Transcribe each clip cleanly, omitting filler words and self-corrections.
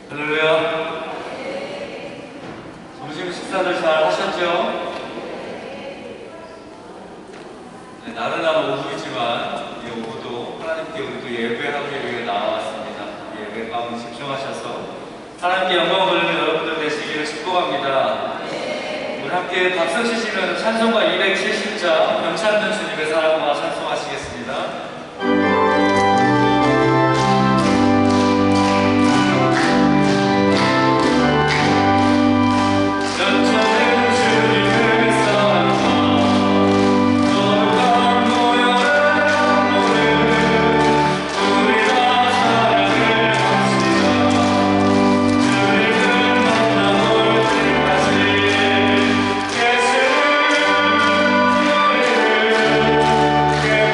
할렐루야. 점심 식사들 잘 하셨죠? 네, 나른한 오후이지만 이 오후도 하나님께 우리도 예배하기 위해 나와왔습니다. 예배 가운데 집중하셔서 하나님께 영광을 돌리는 여러분들 되시기를 축복합니다. 우리 함께 박수 치시면서 찬송가 270장 변찮는 주님의 사랑과 찬송하시겠습니다.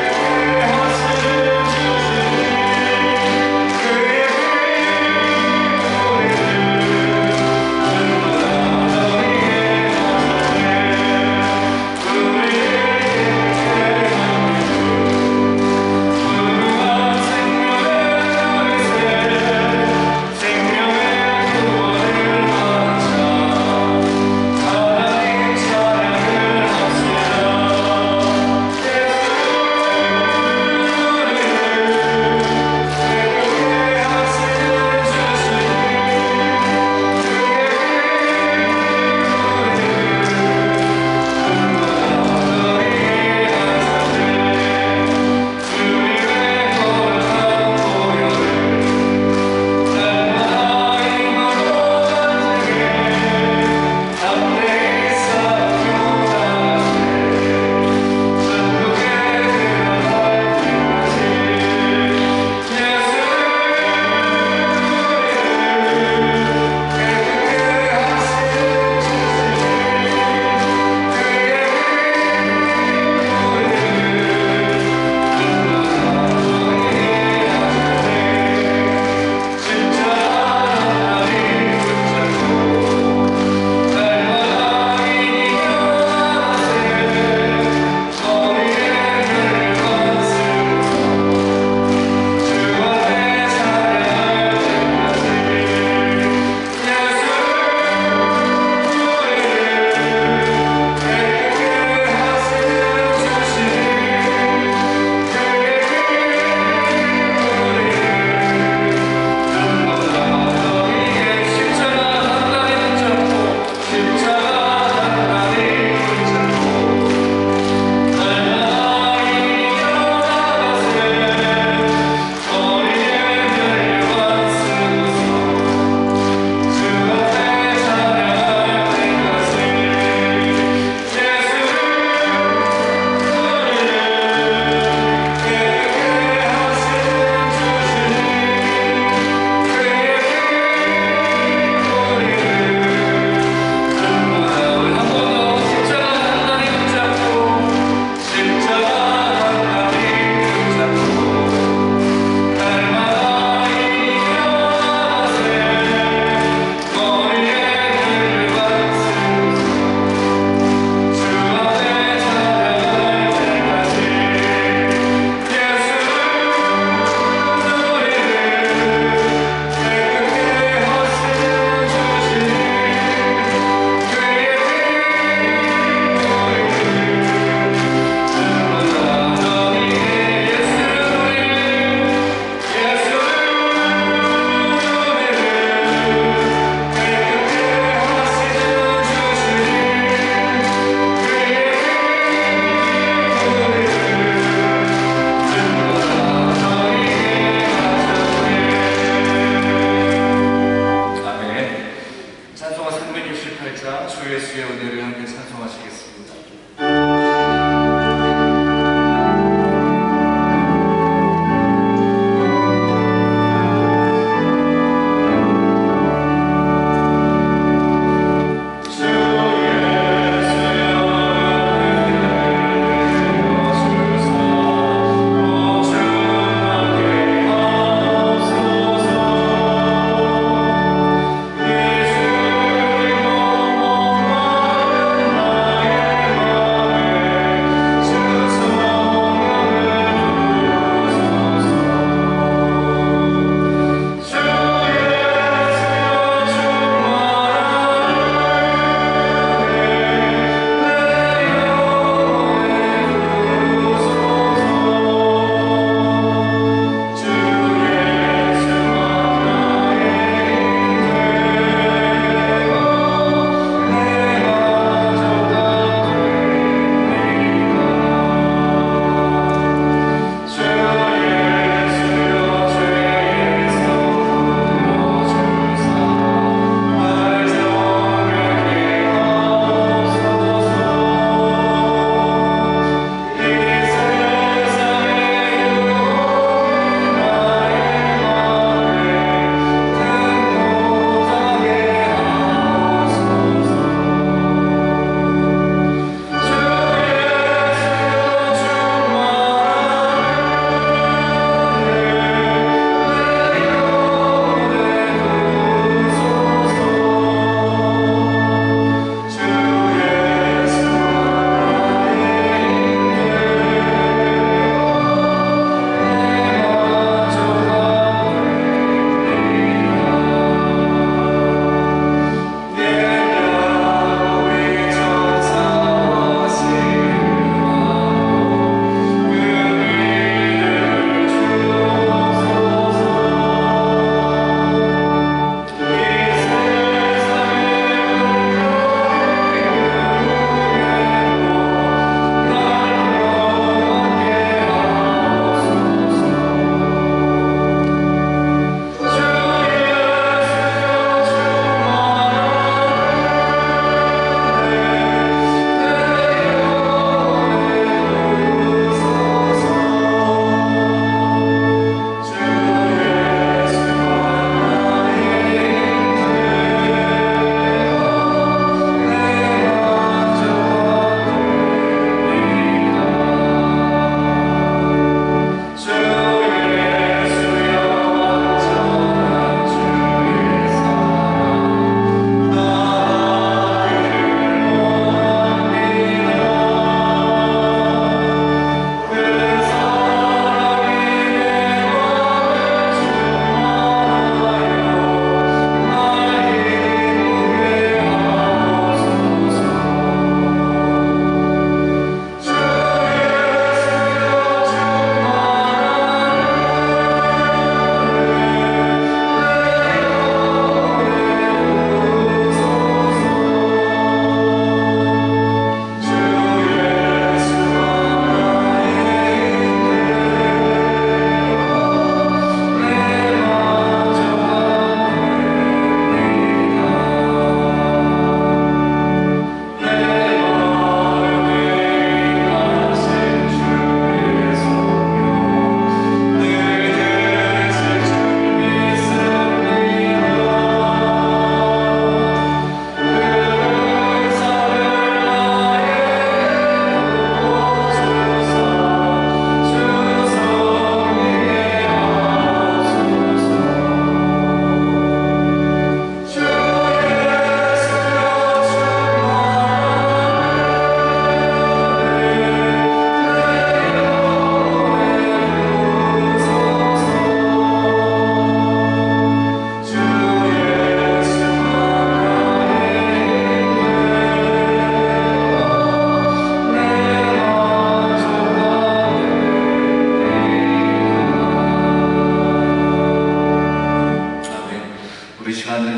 예수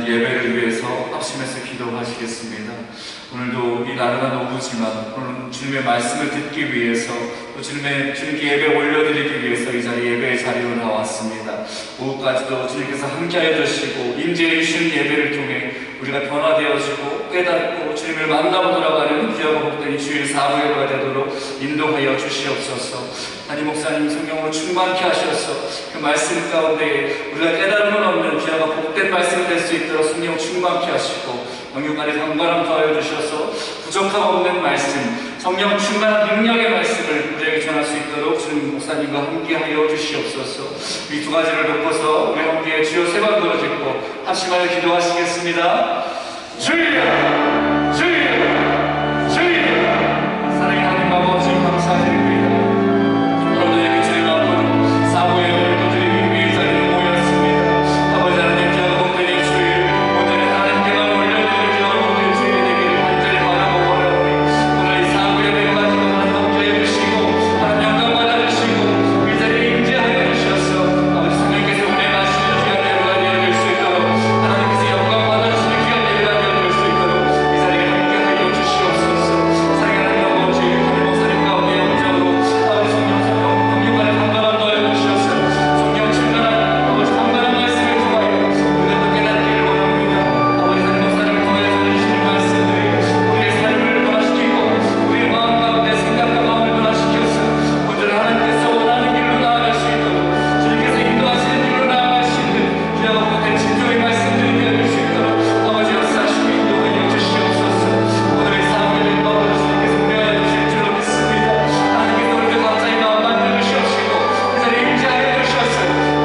드리는 예배를 위해서 합심해서 기도하시겠습니다. 오늘도 이 나른한 오후지만 오늘 주님의 말씀을 듣기 위해서 또 주님께 예배 올려드리기 위해서 이 자리 예배의 자리로 나왔습니다. 오후까지도 주님께서 함께하여 주시고 임재해 주시는 예배를 통해 우리가 변화되어지고 깨닫고 주님을 만나고 돌아가는 귀하고 복된 주일 사부 예배가 되도록 인도하여 주시옵소서. 담임 목사님 성령으로 충만케 하셔서 그 말씀 가운데 우리가 깨달음은 없는 귀하고 복된 말씀이 될 수 있도록 성령 충만케 하시고 영육간의 강건함 더하여 주셔서 부족함 없는 말씀, 성령 충만한 능력의 말씀을 우리에게 전할 수 있도록 주님 목사님과 함께하여 주시옵소서. 이 두 가지를 놓고서 우리 함께 주여 세 번 부르짖고 합심하여 기도하시겠습니다. 주여! 주여! 주여! 사랑의 하나님 아버지 감사드립니다. 오늘도 주님 앞으로 사부의 예배를 드리기 위해 자리에 모였습니다. 아버지 하나님 귀하고 복된 이 주일 오늘은 하나님께만 올려드릴 귀하고 복된 주일이 되기를 간절히 바라고 원하오니 오늘 이 사부 예배를 가지고 하나님 함께해 주시고 하나님 영광 받아주시고 이 자리에 임재하여 주셔서 아버지 성령께서 우리의 말씀을 귀한 예배가 되어질 수 있도록 하나님께서 영광 받아주시는 귀한 예배가 되어질 수 있도록 이 자리에 함께하여 주시옵소서. 사랑하는 아버지 하나님 목사님 가운데 영적으로 아버지 성령 영육간의 강건함 더하여 주셔서 성령 충만한 아버지 강건한 말씀을 통하여 우리가 또 깨닫기를 원합니다. 아버지 하나님 목사님을 통하여 전해주시는 말씀들이 우리의 삶을 변화시키고 우리의 마음 가운데 생각과 마음을 변화시켜서 오늘 하나님께서 원하는 길로 나아갈 수 있도록 주님께서 인도하시는 길로 나아갈 수 있는 귀하고 복된 진정의 말씀들이 되어질 수 있도록 아버지 역사하시고 인도하여 주시옵소서. 오늘의 사무엘의 마음으로 주님께서 운행하여 주실 줄로 믿습니다. 하나님께서 우리를 감사히 마음 만들어 주시옵시고 그 자리에 임재하여 주셔서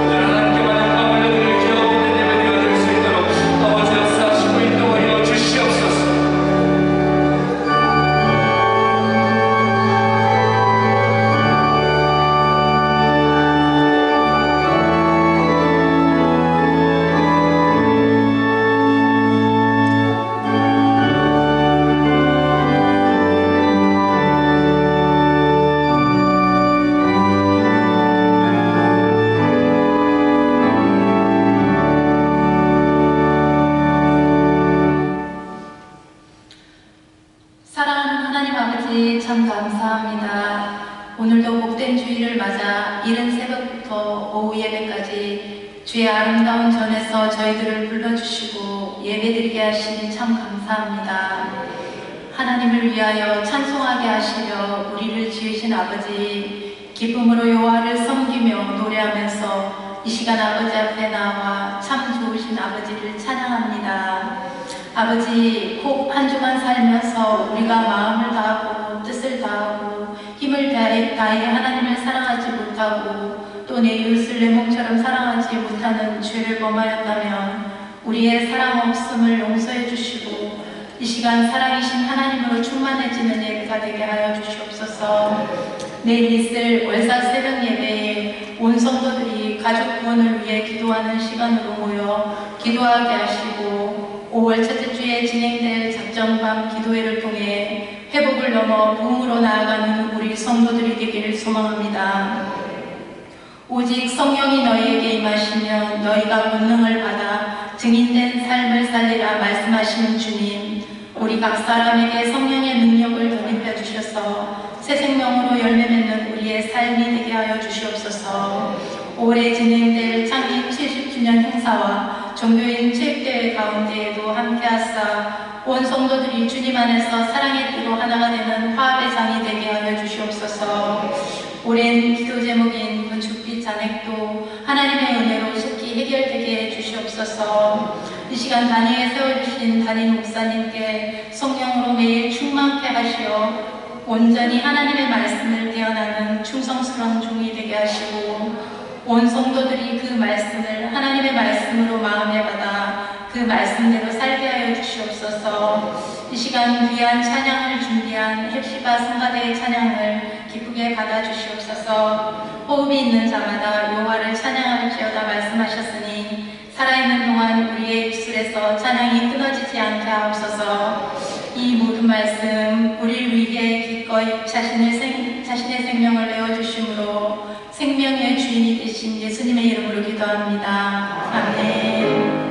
오늘 하나님께만 영광 올려드릴 귀하고 복된 예배 되어질 수 있도록 아버지 역사하시고 인도하여 주시옵소서. 사랑하는 하나님 아버지 참 감사합니다. 오늘도 복된 주일을 맞아 이른 새벽부터 오후 예배까지 주의 아름다운 전에서 저희들을 불러주시고 예배드리게 하시니 참 감사합니다. 하나님을 위하여 찬송하게 하시려 우리를 지으신 아버지 기쁨으로 여호와를 섬기며 노래하면서 이 시간 아버지 앞에 나와 참 좋으신 아버지를 찬양합니다. 아버지 꼭 한 주간 살면서 우리가 마음을 다하고 뜻을 다하고 힘을 다해 하나님을 사랑하지 못하고 또 내 이웃을 내 몸처럼 사랑하지 못하는 죄를 범하였다면 우리의 사랑 없음을 용서해 주시고 이 시간 사랑이신 하나님으로 충만해지는 예배가 되게 하여 주시옵소서. 내일 있을 월사 새벽 예배에 온 성도들이 가족 구원을 위해 기도하는 시간으로 모여 기도하게 하시고 5월 첫째 주에 진행될 작정밤 기도회를 통해 회복을 넘어 부흥으로 나아가는 우리 성도들이 되기를 소망합니다. 오직 성령이 너희에게 임하시면 너희가 권능을 받아 증인된 삶을 살리라 말씀하시는 주님, 우리 각 사람에게 성령의 능력을 덧입혀 주셔서 새 생명으로 열매 맺는 우리의 삶이 되게 하여 주시옵소서. 올해 진행될 창립 70주년 행사와 종교인 체육대회 가운데에도 함께하사 온 성도들이 주님 안에서 사랑의 띠로 하나가 되는 화합의 장이 되게 하여 주시옵소서. 오랜 기도 제목인 건축빛 잔액도 하나님의 은혜로 속히 해결되게 해 주시옵소서. 이 시간 단위에 세워주신 담임 목사님께 성령으로 매일 충만케 하시어 온전히 하나님의 말씀을 대언하는 충성스러운 종이 되게 하시고 온 성도들이 그 말씀을 하나님의 말씀으로 마음에 받아 그 말씀대로 살게 하여 주시옵소서. 이 시간 귀한 찬양을 준비한 헵시바 성가대의 찬양을 기쁘게 받아주시옵소서. 호흡이 있는 자마다 여호와를 찬양할지어다 말씀하셨으니 살아있는 동안 우리의 입술에서 찬양이 끊어지지 않게 하옵소서. 이 모든 말씀 우리를 위해 기꺼이 자신의 생명을 내어주심으로 생명의 주인이 되신 예수님의 이름으로 기도합니다. 아멘.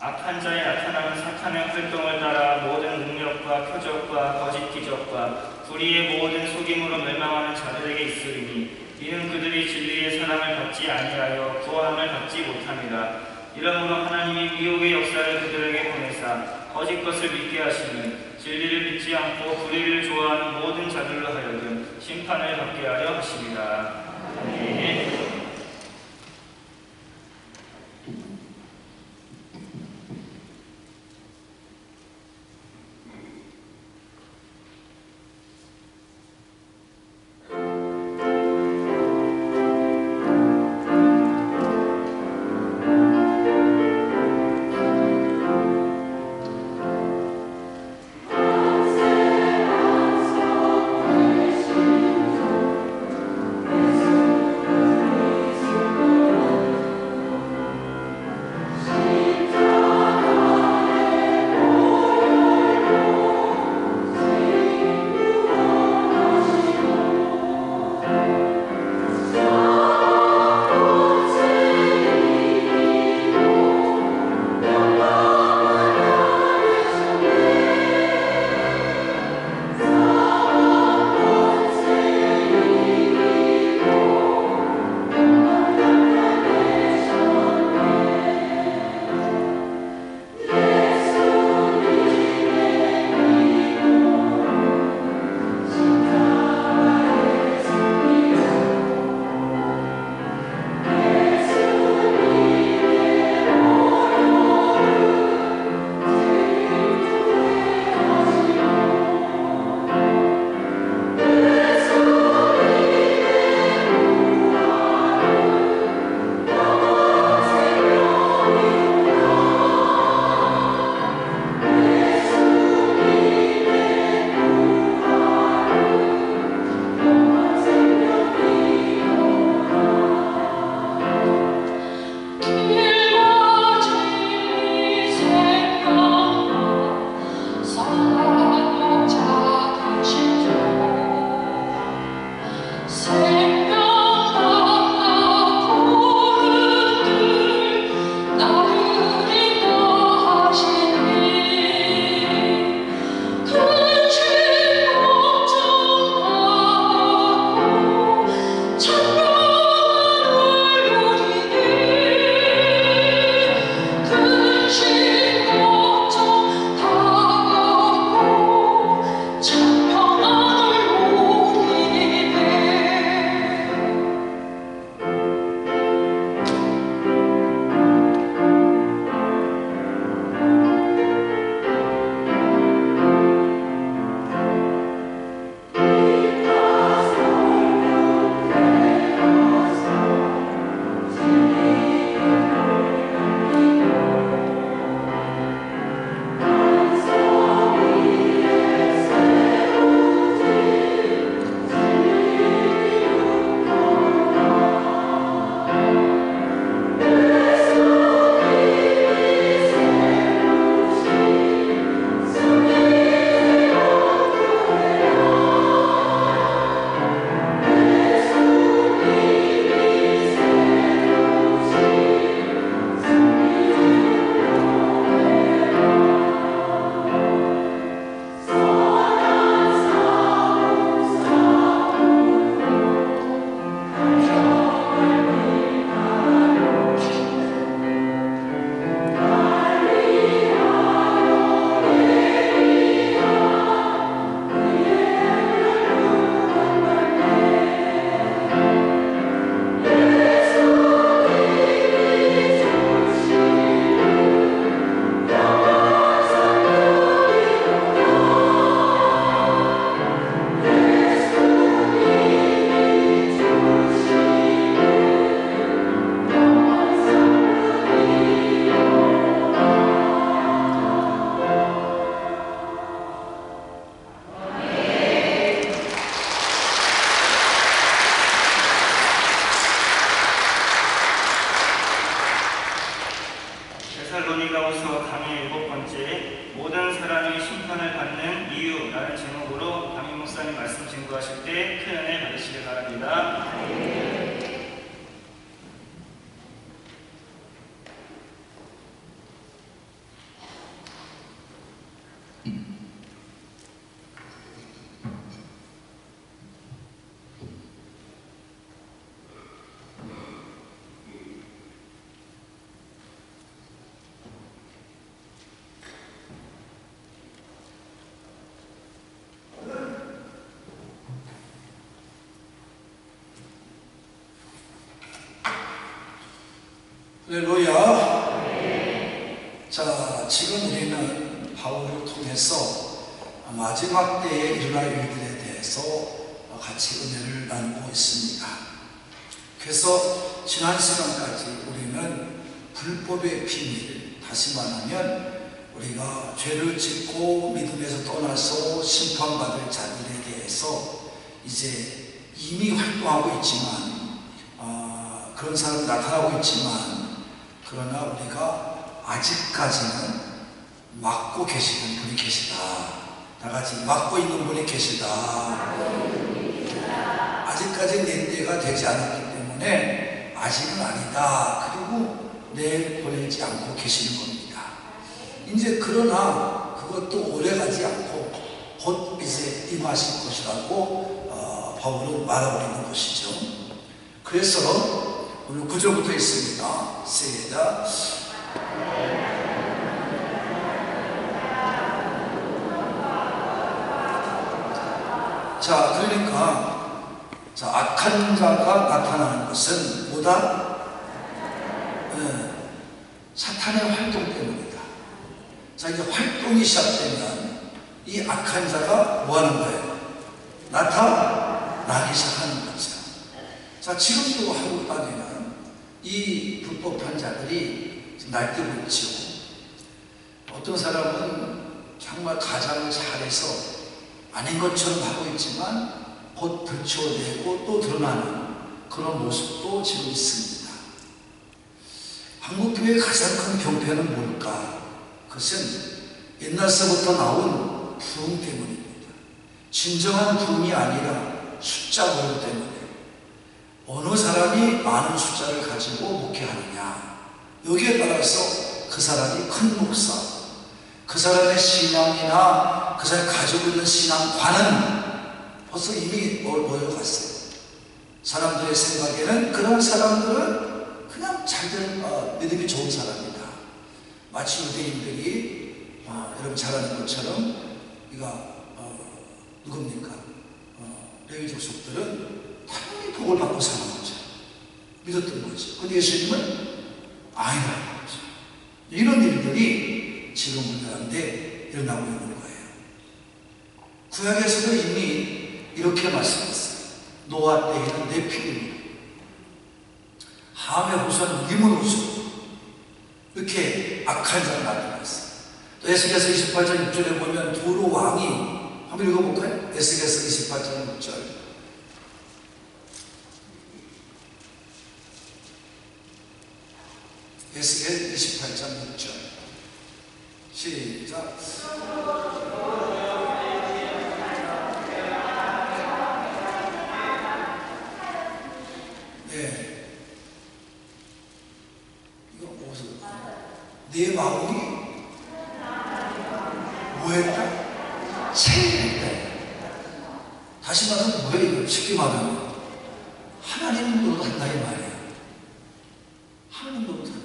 악한 자에 나타나는 사탄의 활동을 따라 모든 능력과 표적과 거짓 기적과 불의의 모든 속임으로 멸망하는 자들에게 있으리니 이는 그들이 진리의 사랑을 받지 아니하여 구원함을 받지 못합니다. 이러므로 하나님이 미혹의 역사를 그들에게 보내사 거짓 것을 믿게 하시는 진리를 믿지 않고 불의를 좋아하는 모든 자들로 하여금 심판을 받게 하려 하십니다. 아멘. 할렐루야. 자, 지금 우리는 바울을 통해서 마지막 때에 일어날 일들에 대해서 같이 은혜를 나누고 있습니다. 그래서 지난 시간까지 우리는 불법의 비밀, 다시 말하면 우리가 죄를 짓고 믿음에서 떠나서 심판받을 자들에 대해서 이제 이미 활동하고 있지만 그런 사람이 나타나고 있지만 그러나 우리가 아직까지는 막고 계시는 분이 계시다. 다 같이 막고 있는 분이 계시다. 아직까지 내 때가 되지 않았기 때문에 아직은 아니다. 그리고 내일 보내지 않고 계시는 겁니다. 이제 그러나 그것도 오래가지 않고 곧 이제 임하실 것이라고 바울은 말하고 있는 것이죠. 그래서 오늘 9절부터 있습니다. 시작. 자, 그러니까 악한 자가 나타나는 것은 뭐다? 사탄의 활동 때문이다. 자, 이제 활동이 시작되면 이 악한 자가 뭐 하는 거예요? 나타나기 시작하는 거죠. 자, 지금도 한국 땅에는 이 불법한 자들이 날뛰고 있죠. 어떤 사람은 정말 가장을 잘해서 아닌 것처럼 하고 있지만 곧 들춰내고 또 드러나는 그런 모습도 지금 있습니다. 한국교회의 가장 큰 병폐는 뭘까? 그것은 옛날서부터 나온 부흥 때문입니다. 진정한 부흥이 아니라 숫자 모임 때문에 어느 사람이 많은 숫자를 가지고 목회하느냐, 여기에 따라서 그 사람이 큰 목사, 그 사람의 신앙이나 그 사람이 가지고 있는 신앙관은 벌써 이미 모여갔어요. 사람들의 생각에는 그런 사람들은 그냥 잘된 믿음이 좋은 사람이다. 마치 유대인들이 여러분 잘 아는 것처럼 우리가 누굽니까? 레위 족속들은 당연히 복을 받고 사는 거죠. 믿었던 거죠. 근데 예수님은 아니라는 거죠. 이런 일들이 지금 우리 가운데 일어나고 있는 거예요. 구약에서도 이미 이렇게 말씀했어요. 노아 때에는 네피림, 함의 후손 님은 후손, 이렇게 악한 자가 나타났어요. 또 에스겔서 28장 6절에 보면 두로 왕이 한번 읽어볼까요? 에스겔서 28장 6절. 에스겔 28장 6절. 시작. 네. 이거 무엇을? 내 마음이 뭐했다? 체했다. 다시 말하면 뭐예요? 쉽게 말하면 하나님 노릇한다 이 말이에요. 하나님 노릇한다.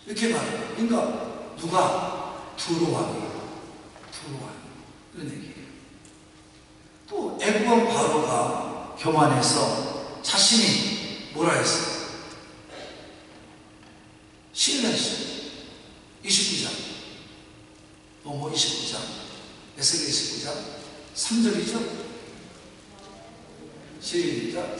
이렇게 말해요. 그러니까 누가? 두로왕이 이런 얘기예요. 또 애굽왕 바로가 교만해서 자신이 뭐라 했어요? 신뢰했어요. 29장 29장 에스겔 29장 3절이죠. 시작.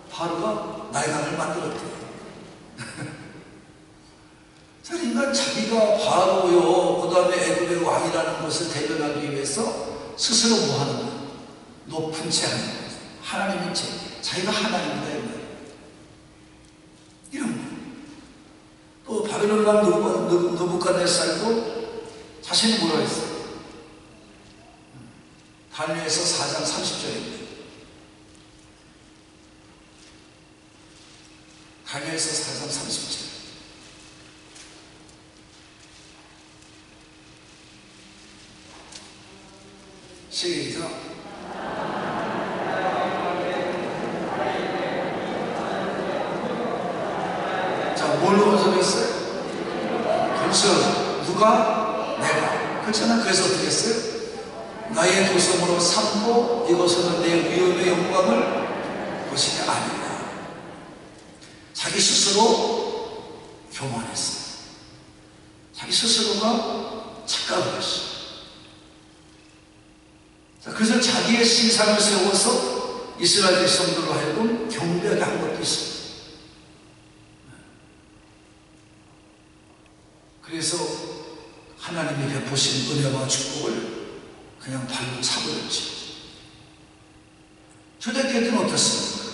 바로가 나일강을 만들었대요. 자, 인간 자기가 바로요, 그 다음에 애굽의 왕이라는 것을 대변하기 위해서 스스로 뭐 하는 거예요? 높은 채 하는 거예요. 하나님인 채. 자기가 하나님이다, 이 말이에요. 이런 거예요. 또 바벨론 왕 느부갓네살도 자신이 뭐라 했어요? 다니엘서 4장 30절입니다. 다니엘서 4장 30절. 시작. 누가? 내가. 그렇잖아. 그래서 어떻게 했어요? 나의 도성으로 삼고 이것은 내 위엄의 영광을 보시기 아니라. 자기 스스로 교만했어요. 자기 스스로가 착각을 했어요. 자, 그래서 자기의 신상을 세워서 이스라엘 백성들로 하여금 경배하게 한 것도 있습니다. 그래서 하나님이 베푸신 은혜와 축복을 그냥 발로 차버렸지. 초대교회는 어떻습니까?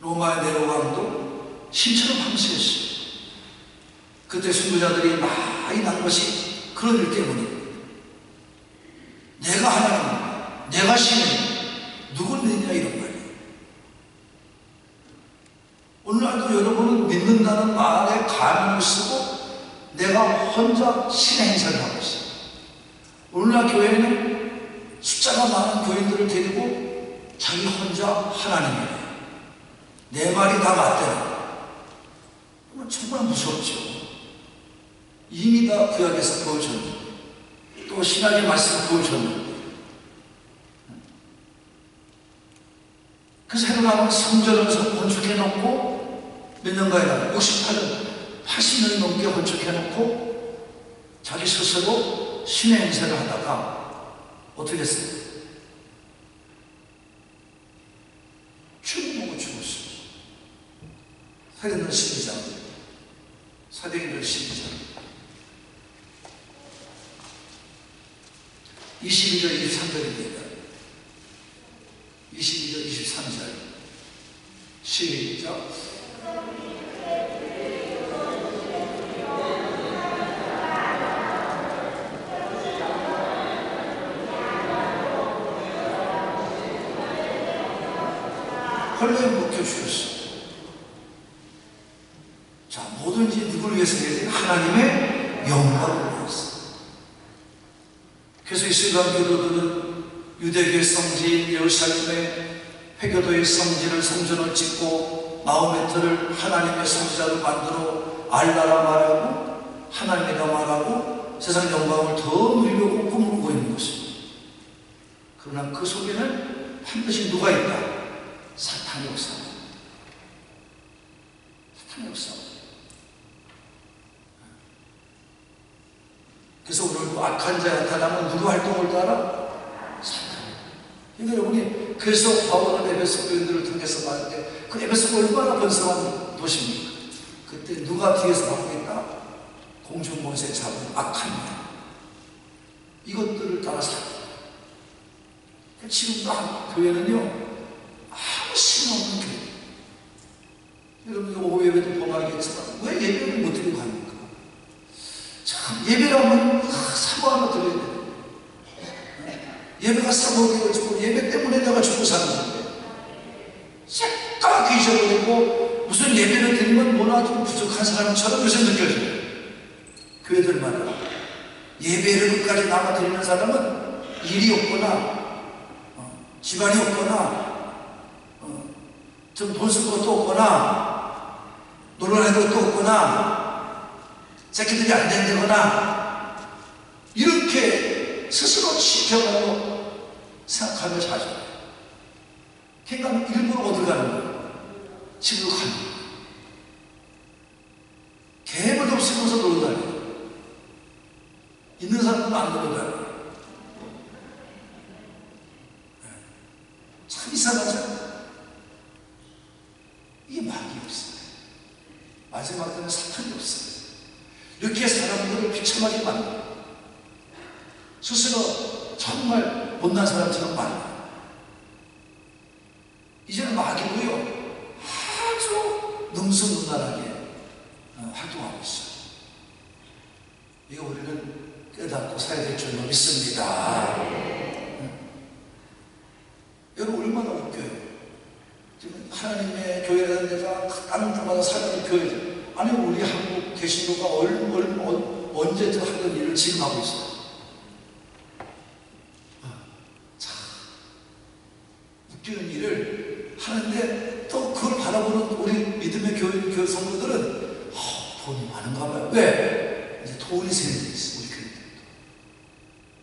로마의 네로 왕도 신처럼 함수했어요. 그때 순교자들이 많이 난 것이 그런 일 때문입니다. 내가 하나님, 내가 신이 누굴 믿냐 이런 말이에요. 오늘날도 여러분은 믿는다는 말에 가면을 쓰고 내가 혼자 신의 행사를 하고 있어요. 오늘날 교회는 숫자가 많은 교인들을 데리고 자기 혼자 하나님이에요. 내 말이 다 맞대요. 정말 무섭죠. 이미 다 구약에서 보여줬는데 또 신학의 말씀을 보여줬는데 그래서 헤로당은 성전을 건축해놓고 몇 년간이나 68년 80년이 넘게 건축해놓고 자기 스스로 신의 행세를 하다가 어떻게 됐어요? 죽은 보고 죽었어요. 사도행전 12장 사도행전 12장 22절 23절입니다. 22절 23절 시작. 헐레에 묶여 주셨어요. 자, 뭐든지 누굴 위해서 해야 돼? 하나님의 영광을 위해서. 그래서 이슬람 교도들은 유대교의 성지인 예루살렘의 회교도의 성지를 성전을 짓고 마호메트를 하나님의 성지자로 만들어 알라라 말하고 하나님이라 말하고 세상 영광을 더 누리려고 꿈꾸고 있는 것입니다. 그러나 그 속에는 반드시 누가 있다? 사탄의 역사. 사탄의 역사. 그래서 오늘도 악한 자가 나타나면 누구 활동을 따라? 사탄. 그러니까 여러분이 그래서 바울은 에베소 교인들을 통해서 말할 때 그 에베소가 얼마나 번성한 도시입니까? 그때 누가 뒤에서 막고 있다? 공중권세 잡은 악한 자. 이것들을 따라 살아. 지금도 교회는요 아무 신이 없는 교회. 여러분 이거 오후 예배도 보면 알겠지만 왜 예배를 못 드리고 합니까? 참 예배라면 사모 하나 드려야 돼요. 예배가 사모되어지고 예배 때문에 내가 죽고 사는 건데 새까맣게 잊어버리고 무슨 예배를 드리면 뭐나 좀 부족한 사람처럼 요새 느껴져요. 교회들마다 예배를 끝까지 남아 드리는 사람은 일이 없거나 집안이 없거나 좀 돈 쓸 것도 없거나 놀러갈 것도 없거나 새끼들이 안 된다거나 이렇게 스스로 지켜가고 생각하며 자죠. 그러니까 일부러 어디 가는 거예요? 집으로 가는 거예요. 개벌 없으면서 놀러 다녀요. 있는 사람은 안 놀러 다녀요. 참 이상하죠? 이게 막이 없어요. 마지막 때는 사탄이 없어요. 이렇게 사람들을 비참하게 만들어요. 스스로 정말 못난 사람처럼 만들어요. 이제는 마귀도요 아주 능수능란하게 활동하고 있어요. 이거 우리는 깨닫고 살아야 될 줄로 믿습니다. 여러분 얼마나 웃겨요. 지금 하나님의 교회라는 데가 다른 데마다 살아가는 교회들. 아니 우리 한국 개신교가 언제든 하던 일을 지금 하고 있어요. 참 웃기는 일을 하는데 또 그걸 바라보는 우리 믿음의 교회 성도들은 돈이 많은가 봐요. 왜? 이제 돈이 세뇌되어 있어, 우리 교회들도.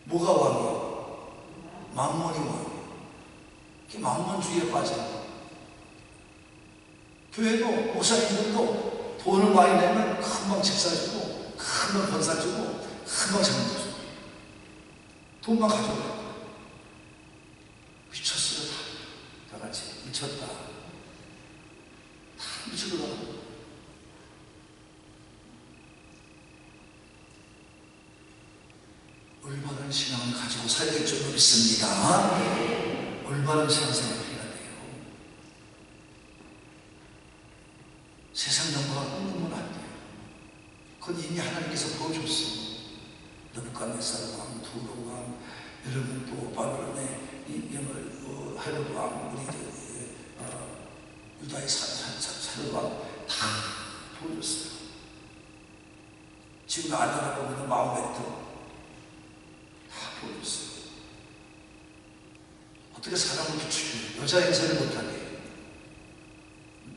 뭐가 왕이야? 만몬이 왕이야. 만몬주의에 빠져. 교회도, 목사님들도 돈을 많이 내면 금방 집사 주고, 금방 권사 주고, 금방 장로 주고. 돈만 가져오래. 미쳤어요, 다 같이. 미쳤다. 다 미치더라고. 올바른 신앙을 가지고 살야 될 줄 믿습니다. 올바른 신앙생활을 해야 돼요. 세상 영광을 꿈꾸면 안 돼요. 그건 이미 하나님께서 보여줬어. 느부갓네살 왕, 두로 왕, 여러분 또 바벨론의 헤롯 왕, 우리 유다의 사르 왕 다 보여줬어요. 지금 알아보면 마호메트 다 보여줬어요. 어떻게 사람을 부추겨요? 여자 행세를 못하게.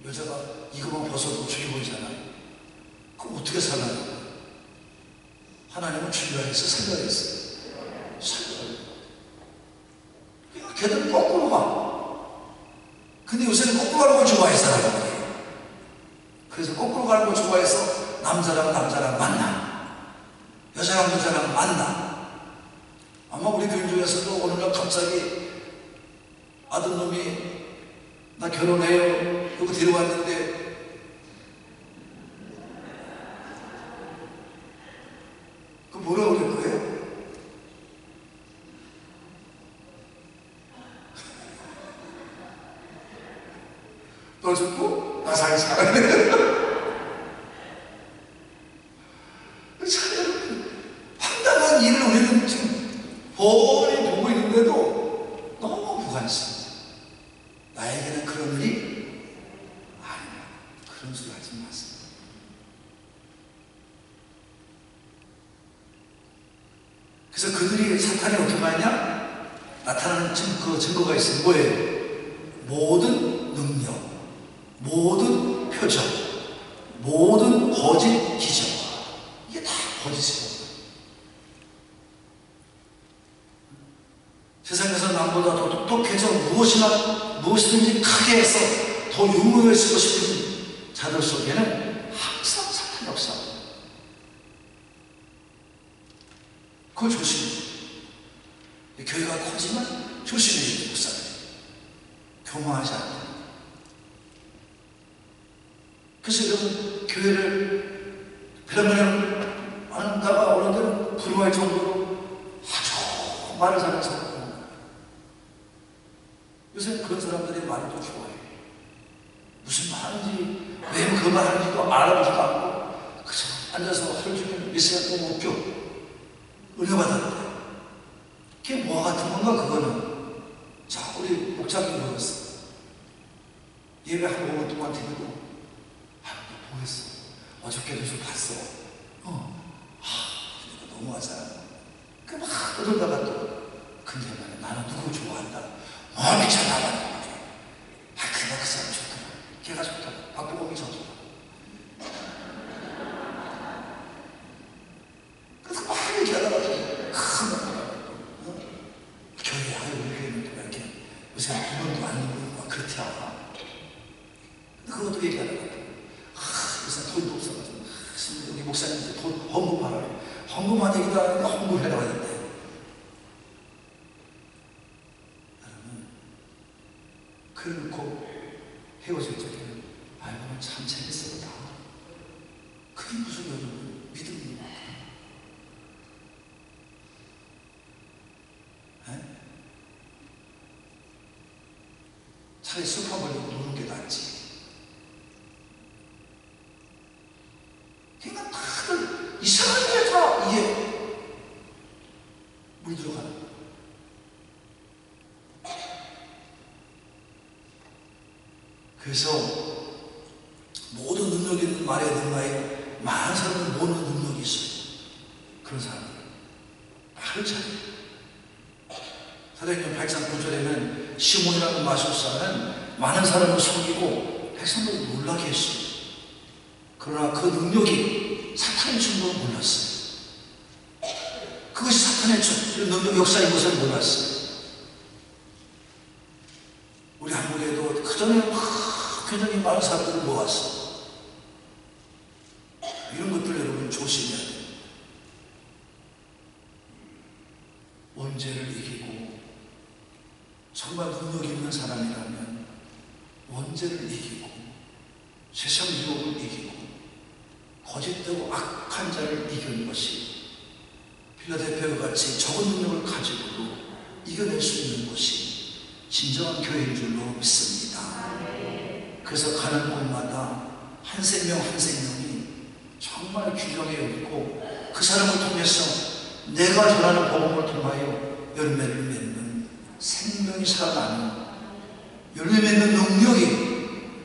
여자가 이거만 벗어도 죽여버리잖아. 그럼 어떻게 살아요? 하나님은 죽여야 했어? 살려야 했어? 살려야 했어. 그러니까 걔들은 거꾸로 가. 근데 요새는 거꾸로 가는 걸 좋아해, 사람들이. 그래서 거꾸로 가는 걸 좋아해서 남자랑 만나. 여자랑 여자랑 만나. 아마 우리 교인 중에서도 어느 날 갑자기 아들놈이 나 결혼해요. 여기 데려왔는데 그 뭐라고 그럴 거예요? 너 죽고 나 살자. 황당한 일을 우리는 지금 뻔히 보고 있는데도 너무 무관심. 나에게는 그런 일이 아니야. 그런 소리 하지 마세요. 그래서 그들이 사탄이 어떻게 하냐? 나타나는 증거가 있어요. 뭐예요? 모든 능력, 모든 표적, 모든 거짓 기적. 이게 다 거짓이에요. 세상에서 남보다 더 똑똑해져 무엇이든지 크게 해서 더 유명해지고 싶은 자들 속에는 항상 사탄이 역사. 그걸 조심해. 교회가 커지면 조심해, 목사님. 교만하지 않고. 그래서 여러분, 교회를 그러면 나가 어른들은 부러워할 정도로 아주 말을 잘해서 요새 그런 사람들이 말을 더 좋아해. 무슨 말 하는지, 왜 그 말 하는지도 알아보지도 않고 그저 앉아서 하루 종일 몇 시간 동안 웃겨. 은혜 받았는데 그게 뭐와 같은 건가? 그거는 자, 우리 목장님 보였어. 예배 한 5분 동안 드리고 너 보였어. 어저께도 좀 봤어. 그러니까 너무하잖아. 그 막 떠들다가 또 근데 나는 누구 좋아한다. 미쳐 나가는 거지. 그래, 그 사람 좋더라. 걔가 좋더라. 박보검이 좋더라. 그래서 막 얘기하다가 교회, 우리 교회는 또 이렇게 요새 부모도 안 누르고 그렇더라. 근데 그것도 얘기하다가 요새 돈도 없어가지고 우리 목사님한테 돈 헌금하라. 헌금한 얘기도 안 하는데 헌금을 해라 했는데 그래놓고 헤어질 적에는 알고는 참 재밌었다. 그게 무슨 여러분 믿음입니까? 차라리 소파 벌리고 노는 게 낫지. 그러니까 다들 이상하게 다 이게 물들어가는 거야. 그래서 모든 능력이 있는 말의 능마에 많은 사람은 모든 능력이 있어요. 그런 사람들 말을 잘해. 사도행전 8장 9절에는 시몬이라는 마술사는 많은 사람을 속이고 백성들을 놀라게 했어요. 그러나 그 능력이 사탄인 줄도 몰랐어요. 사탄의 능력 역사인 것을 몰랐어요. 우리 한국에도 그전에 굉장히 많은 사람들을 모았어. 이런 것들 여러분 조심해야 돼요. 원죄를 이기고 정말 능력 있는 사람이라면 원죄를 이기고 세상 유혹을 이기고 거짓되고 악한 자를 이기는 것이 필라델피아와 같이 적은 능력을 가지고도 이겨낼 수 있는 것이 진정한 교회인 줄로 믿습니다. 그래서 가는 곳마다 한 생명 한 생명이 정말 귀중하게 여기고 그 사람을 통해서 내가 전하는 복음을 통하여 열매를 맺는 생명이 살아나는 열매 맺는 능력이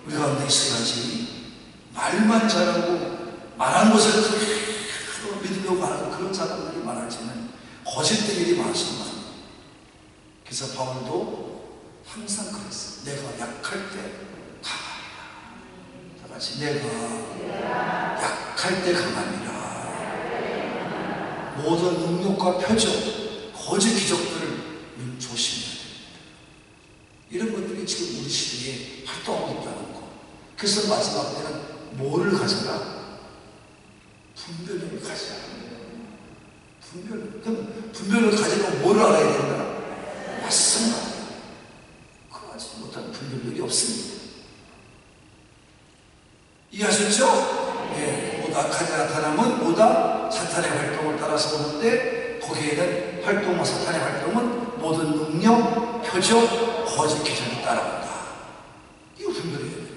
우리 가운데 있어야지 말만 잘하고 말한 것을 그대로 믿으려고 하는 그런 사람들이 많아지는 거짓된 일이 많습니다. 그래서 바울도 항상 그랬어. 내가 약할 때 강함이라. 다 같이 내가 약할 때 강함이라. 모든 능력과 표적, 거짓 기적들을 조심해야 됩니다. 이런 것들이 지금 우리 시대에 활동하고 있다는 거. 그래서 마지막 때는 뭐를 가져라? 분별력을 가져라. 그럼 분별을 가지려면 뭐를 알아야 된다? 맞습니다. 그거 하지 못한 분별력이 없습니다. 이해하셨죠? 예, 모두 악하게 나타나면 모두 사탄의 활동을 따라서 오는데 거기에는 활동과 사탄의 활동은 모든 능력, 표적, 거짓 기적이 따라온다. 이거 분별해야 돼요.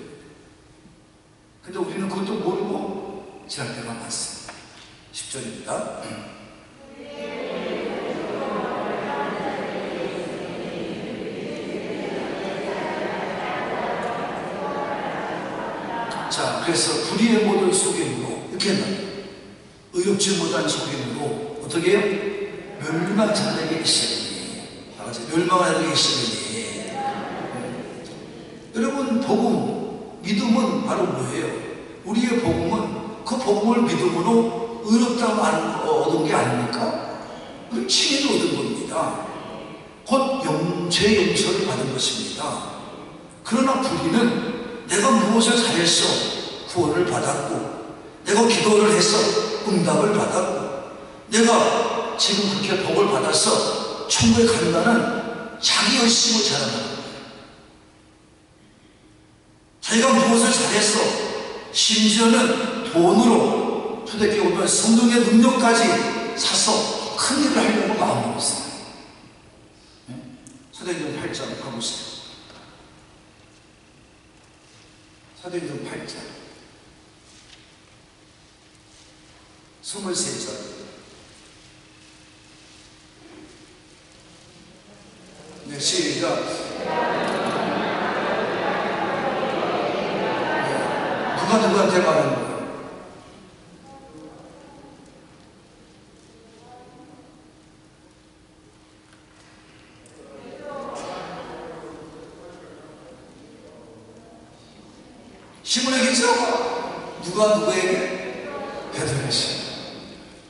근데 우리는 그것도 모르고 지날 때가 많습니다. 10절입니다. 자, 그래서 불의의 모든 속임으로 이렇게 했나요? 의롭지 못한 속임으로 어떻게 해요? 멸망한 자들에게 있으니. 다 같이 멸망한 자들에게 있으니. 여러분, 복음, 믿음은 바로 뭐예요? 우리의 복음은 그 복음을 믿음으로 의롭다고 얻은 게 아닙니까? 우리 칭의를 얻은 겁니다. 곧 죄 용서를 받은 것입니다. 그러나 불의는 내가 무엇을 잘해서 구원을 받았고 내가 기도를 해서 응답을 받았고 내가 지금 그렇게 복을 받아서 천국에 간다는 자기 열심을 자랑하는 거예요. 자기가 무엇을 잘해서 심지어는 돈으로 초대교회 오면 성령의 능력까지 사서 큰 일을 하려고 마음먹었어요. 사도행전 8장 가보세요. 사도행전 8장 23절. 네, 시작. 누가 누구한테 말하는 거예요? 시몬에게죠? 누가 누구에게? 베드로에게.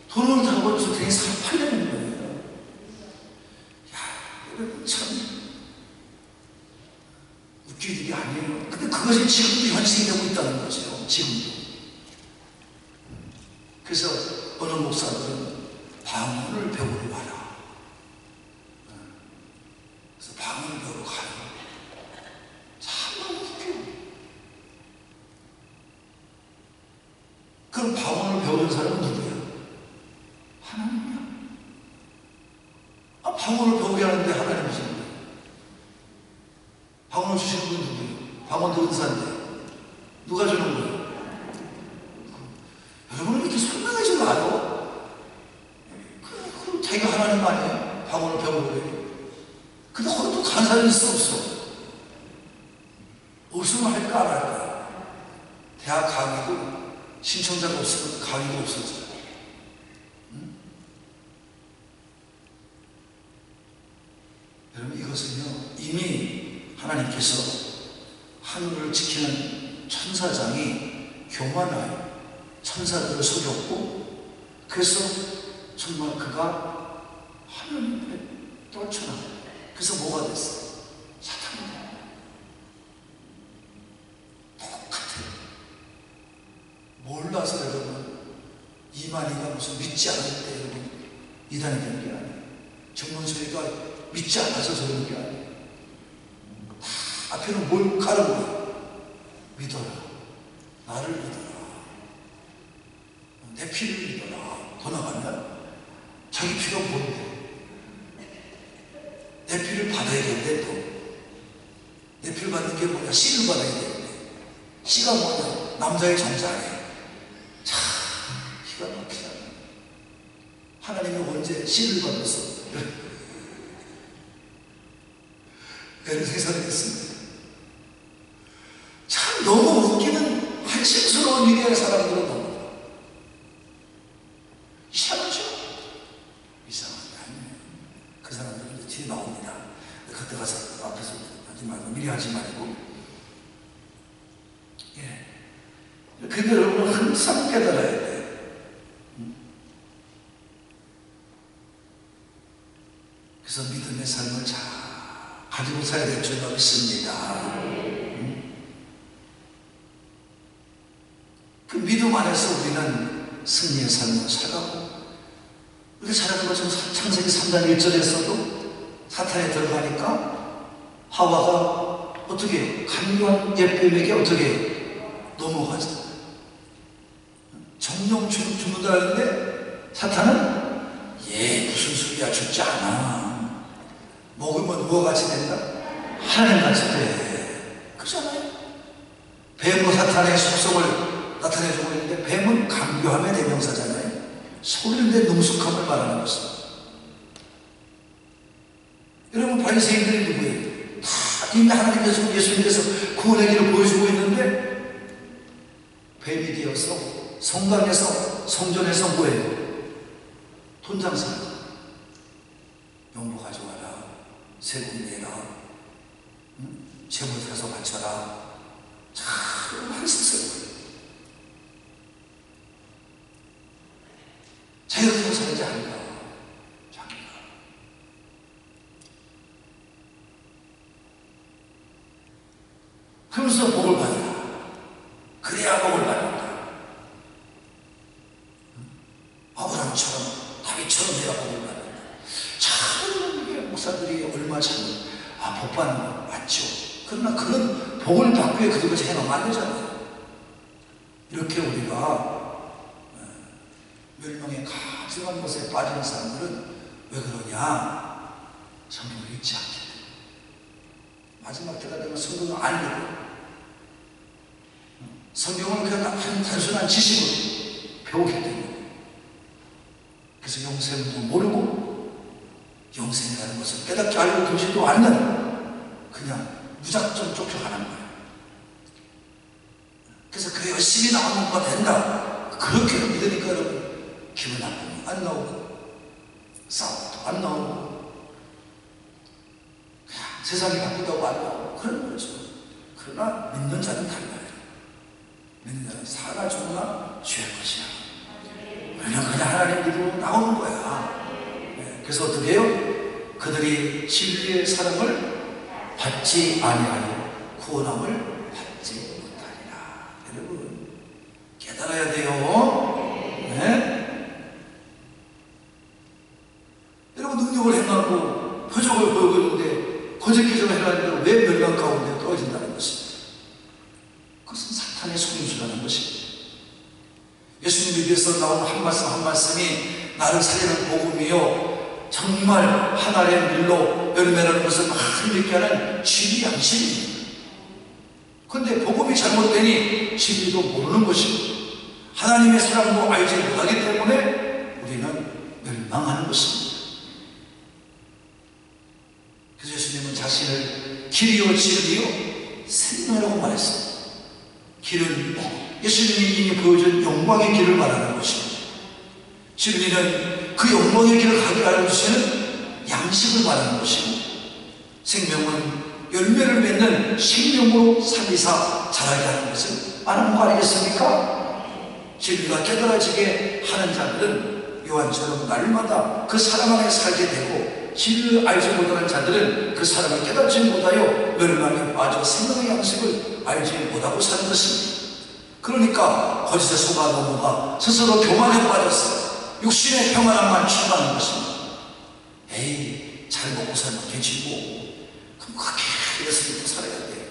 돈을 다 벌어서 되게 팔려는 거예요. 야, 여러분 참 웃긴 일이 아니에요. 근데 그것이 지금도 현실이 되고 있다는 거죠. 지금도. 그래서 어느 목사들은 방언을 배우러 와라. 그래서 방언을 배우러 가요. 참 웃겨요. 그럼 방언을 배우는 사람은 누구야? 하나님이야. 아, 방언을 배우게 하는데 하나님이 주는 거야. 방언을 주시는 분은 누구예요? 방언도 은사인데 누가 주는 거예요? 여러분은 이렇게 설명하지 마요. 그럼 자기가 하나님 아니에요? 방언을 배우고 그래요. 근데 거기도 간사는 있어 없어? 없으면 할까 안 할까? 대학 강의도 신청자가 없으면 강의가 없어져요. 응? 여러분 이것은요 이미 하나님께서 하늘을 지키는 천사장이 교만하여 천사들을 속였고 그래서 정말 그가 하나님의 떨쳐나. 그래서 뭐가 됐어? 사탄이 돼. 똑같아요. 몰라서 여러분, 이만희가 무슨 믿지 않을 때 여러분 이단이 되는 게 아니에요. 정문소리가 믿지 않아서 저러는 게 아니에요. 다 앞에는 뭘 가르고요. 믿어라. 나를 믿어라. 내 피를 믿어라. 더 나가면 자기 피가 뭔데? 내 피를 받아야겠는데 또. 내 피를 받는 게 뭐냐? 씨를 받아야 되는데. 씨가 뭐냐? 남자의 정자예요. 참 기가 막히잖아. 하나님이 언제 씨를 받았어? 그런 세상이 됐습니다. 참 너무 웃기는 한심스러운 일이에요. 사람들은 너무 이상하죠? 이상한 게 아니에요. 그 사람들은 이제 뒤에 나옵니다. 그때 가서 앞에서 하지 말고 미리 하지 말고. 예. 근데 여러분은 항상 깨달아야 돼요. 그래서 믿음의 삶을 잘 가지고 살아야 될 줄 믿습니다. 그 믿음 안에서 우리는 승리의 삶을 살아가고, 우리가 잘 아는 것처럼 창세기 3장 1절에서도 사탄에 들어가니까 하와가 어떻게 간교한 옛뱀에게 어떻게 넘어가죠. 정령 죽는다 하는데 사탄은 무슨 소리야, 죽지 않아. 먹으면 누가 같이 된다? 하나님 같이 돼. 그렇잖아요. 뱀과 사탄의 속성을 나타내주고 있는데, 뱀은 강교함의 대명사잖아요. 소리인데 능숙함을 말하는 것입니다. 여러분, 바리새인들이 누구예요? 다 이미 하나님께서 예수님께서 구원의 길을 보여주고 있는데 뱀이 되어서 성당에서 성전에서 뭐예요? 돈 장사. 명부 가져와라. 세금 내라. 재물 사서 바쳐라. 참 한심스러워요. 자기가 그냥 살지 않을까? 자기가. 그러면서 복을 받으라. 그래야 복을 받는다. 아브라함처럼, 다윗처럼 내가 복을 받는다. 참 이게 목사들이 얼마 참 복 받는 거 맞죠. 그러나 그런 복을 받기 위해 그들까지 해놓으면 안 되잖아요. 이렇게 우리가 멸망의 가증한 것에 빠지는 사람들은 왜 그러냐? 성경을 읽지 않게 돼. 마지막 때가 되면 성경을 안 읽고, 성경을 그냥 단순한 지식으로 배우기 때문에, 그래서 영생도 모르고 영생이라는 것을 깨닫지 알고 계시지도 않는, 그냥 무작정 쫓겨가는 거예요. 그래서 그래 열심히 나오는 거 된다, 그렇게 믿으니까 여러분 기분 나쁘면 안 나오고, 싸워도 안 나오고, 그냥 세상이 바쁘다고 안 나오고 그런 거죠. 그러나 믿는 자는 달라요. 믿는 자는 살아 죽으나 죄할 것이야. 그냥 하나님 믿음으로 나오는 거야. 그래서 어떻게 해요? 그들이 진리의 사랑을 받지 아니하여 구원함을 받지 못하리라. 여러분 깨달아야 돼요. 네? 여러분 능력을 행하고 표적을 보이고 있는데 거짓 기적을 행하는데 왜 멸망 가운데 떨어진다는 것입니다. 그것은 사탄의 속임수라는 것입니다. 예수님에 대해서 나온 한 말씀 한 말씀이 나를 살리는 복음이요, 정말 하나의 밀로 열매라는 것을 많이 믿게 하는 진리 양식입니다. 그런데 복음이 잘못되니 진리도 모르는 것입니다. 하나님의 사랑도 알지 못하기 때문에 우리는 멸망하는 것입니다. 그래서 예수님은 자신을 길이요 진리요 생명이라고 말했습니다. 길은 예수님이 이미 보여준 영광의 길을 말하는 것입니다. 진리는 그 영광의 길을 가게 알려주시는 양식을 말하는 것입니다. 생명은 열매를 맺는 생명으로 살리사 자라게 하는 것을 말하는 거 아니겠습니까? 진리가 깨달아지게 하는 자들은 요한처럼 날마다 그 사람 안에 살게 되고 진리를 알지 못하는 자들은 그 사람을 깨닫지 못하여 멸망에 빠져 생명의 양식을 알지 못하고 사는 것입니다. 그러니까 거짓에 속아 넘어가 스스로 교만에 빠졌어 육신의 평안함만 추구하는 것입니다. 에이, 잘 먹고 살면 되지 뭐. 그럼 그렇게 예수 믿고 살아야 돼.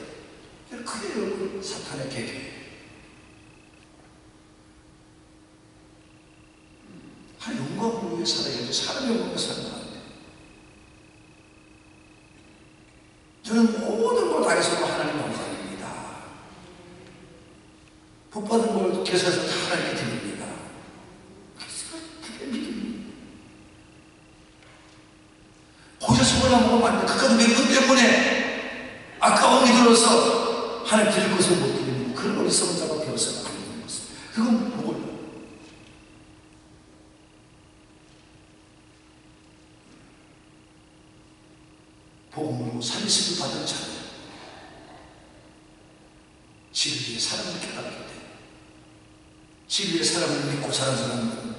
그게 여러분 사탄의 계획이에요. 하나님 영광을 위해 살아야지 사람의 영광을 살면 안 돼. 저는 모든 걸 다해서 하나님 영광입니다. 복받은 걸 계속해서 다 하나님께 드립니다. 그게 믿음입니다. 거기서 손을 안 먹으면 안 돼. 그까지 몇 때문에 아까움이 들어서 하나님 드릴 것을 못 드리는 그런 어리석은 자가 되어서는 안 되는 것입니다. 그건 복을 복음으로 살리심을 받은 자는 진리의 사랑을 깨닫게 돼. 진리의 사랑을 믿고 사는 사람은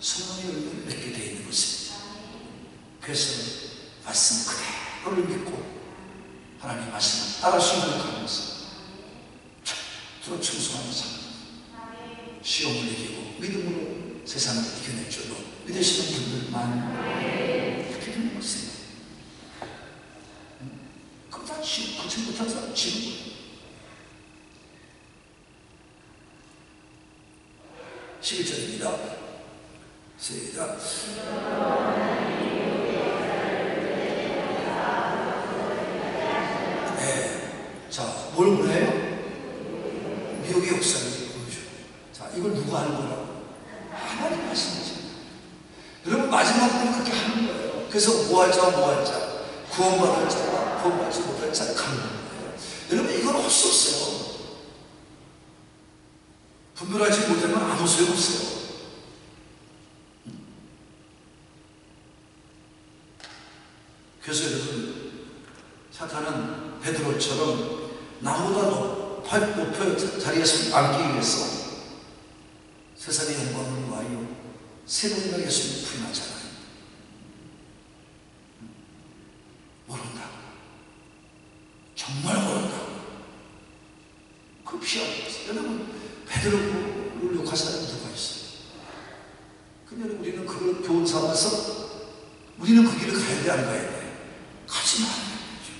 성령의 열매를 맺게 되어 있는 것입니다. 그래서 말씀 그대로를 믿고 하나님의 말씀을 따라 순종하면서 서로 충성하는 삶, 시험을 이기고 믿음으로 세상을 이겨낼 줄로 믿으시는 분들만 그렇게 되는 것입니다. 그거 다 그치 못한 사람 지는 거예요. 11절입니다. 시작. 네. 자, 뭘 보내요? 미혹의 역사를 보여줘요. 자, 이걸 누가 하는 거라고? 하나님 말씀이죠. 여러분, 마지막 때는 그렇게 하는 거예요. 그래서 뭐 할 자, 뭐 할 자. 구원받을 자와 구원받지 못할 자가 가는 거예요. 여러분, 이건 할 수 없어요. 분별하지 못하면 아무 소용없어요. 그래서 여러분, 사탄은 베드로처럼 나보다 높은 자리에서 앉기 위해서 세상의 영광을 위하여 새로운 예수님을 부인하잖아요. 모른다. 정말 모른다. 그 피하고 있어요. 여러분, 베드로를 욕할 사람이 누가 있어요? 근데 우리는 그걸 교훈 삼아서 우리는 그 길을 가야 돼, 안 가야 돼? 가지 말아야 되죠.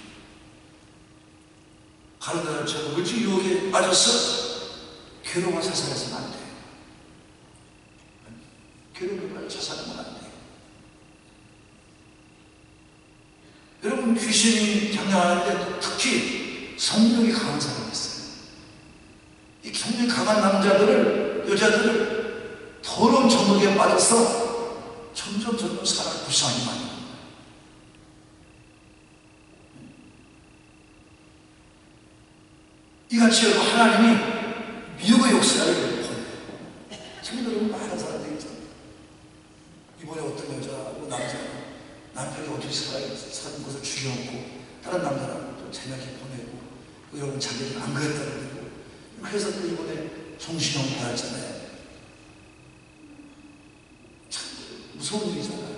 가는 자처럼 물질 유혹에 빠져서 괴로워 자살해서는 안 돼. 괴로움에 빠져 자살하면 안 돼. 여러분, 귀신이 장난하는데 특히 성령이 강한 사람이 있어요. 이 성령이 강한 남자들을, 여자들을 더러운 정욕에 빠져서 점점 사람을 불쌍하게 만듭니다. 이같이 여러분, 하나님이 미혹의 역사를 보여요. 지금 여러분, 많은 사람들이 있잖아요. 이번에 어떤 여자하고 남편이 어떻게 사는 것을 죽여놓고 다른 남자랑 또 재미있게 보내고 여러분 자기는 안 그랬다고 그러고 그래서 또 이번에 정신형 받았잖아요. 참 무서운 일이잖아요.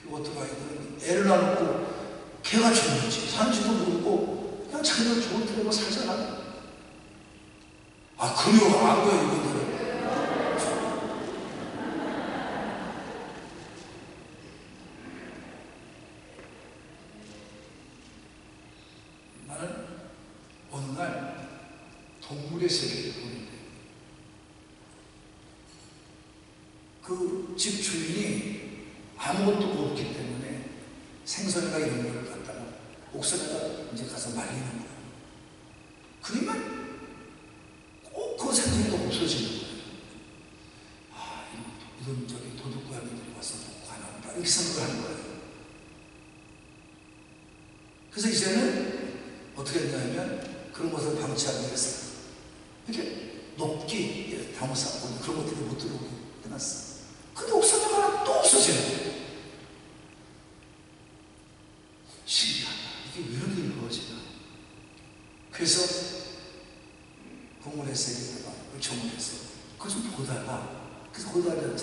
그 어떤 아이들은 애를 낳아놓고 걔가 죽는지 사는지도 모르고 그냥 자기가 좋은 데로 살잖아요. 아, 그래요? 안 거예요, 이분들은. 나는 어느 날 동물의 세계를 보는데 그 집 주인이 아무것도 없기 때문에 생선이나 이런 걸 갖다가 옥선에다 이제 가서 말리는 거예요. 그러면 꼭 그 생선이 또 없어지는 거예요. 아, 이런 저기 도둑고양이들이 와서 먹고 하나 보다 이렇게 생각을 하는 거예요. 그래서 이제는 어떻게 했냐면 그런 것을 방치하기 위해서 이렇게 높게 담을 쌓고 그런 것들이 못 들어오게 해놨어. 근데 옥상에 가면 또 없어지는 거예요. 신기하다. 이게 왜 이런 일이 벌어지나. 그래서 동물의 세계에다가 요청을 해서 그걸 좀 보다가 그래서 보다가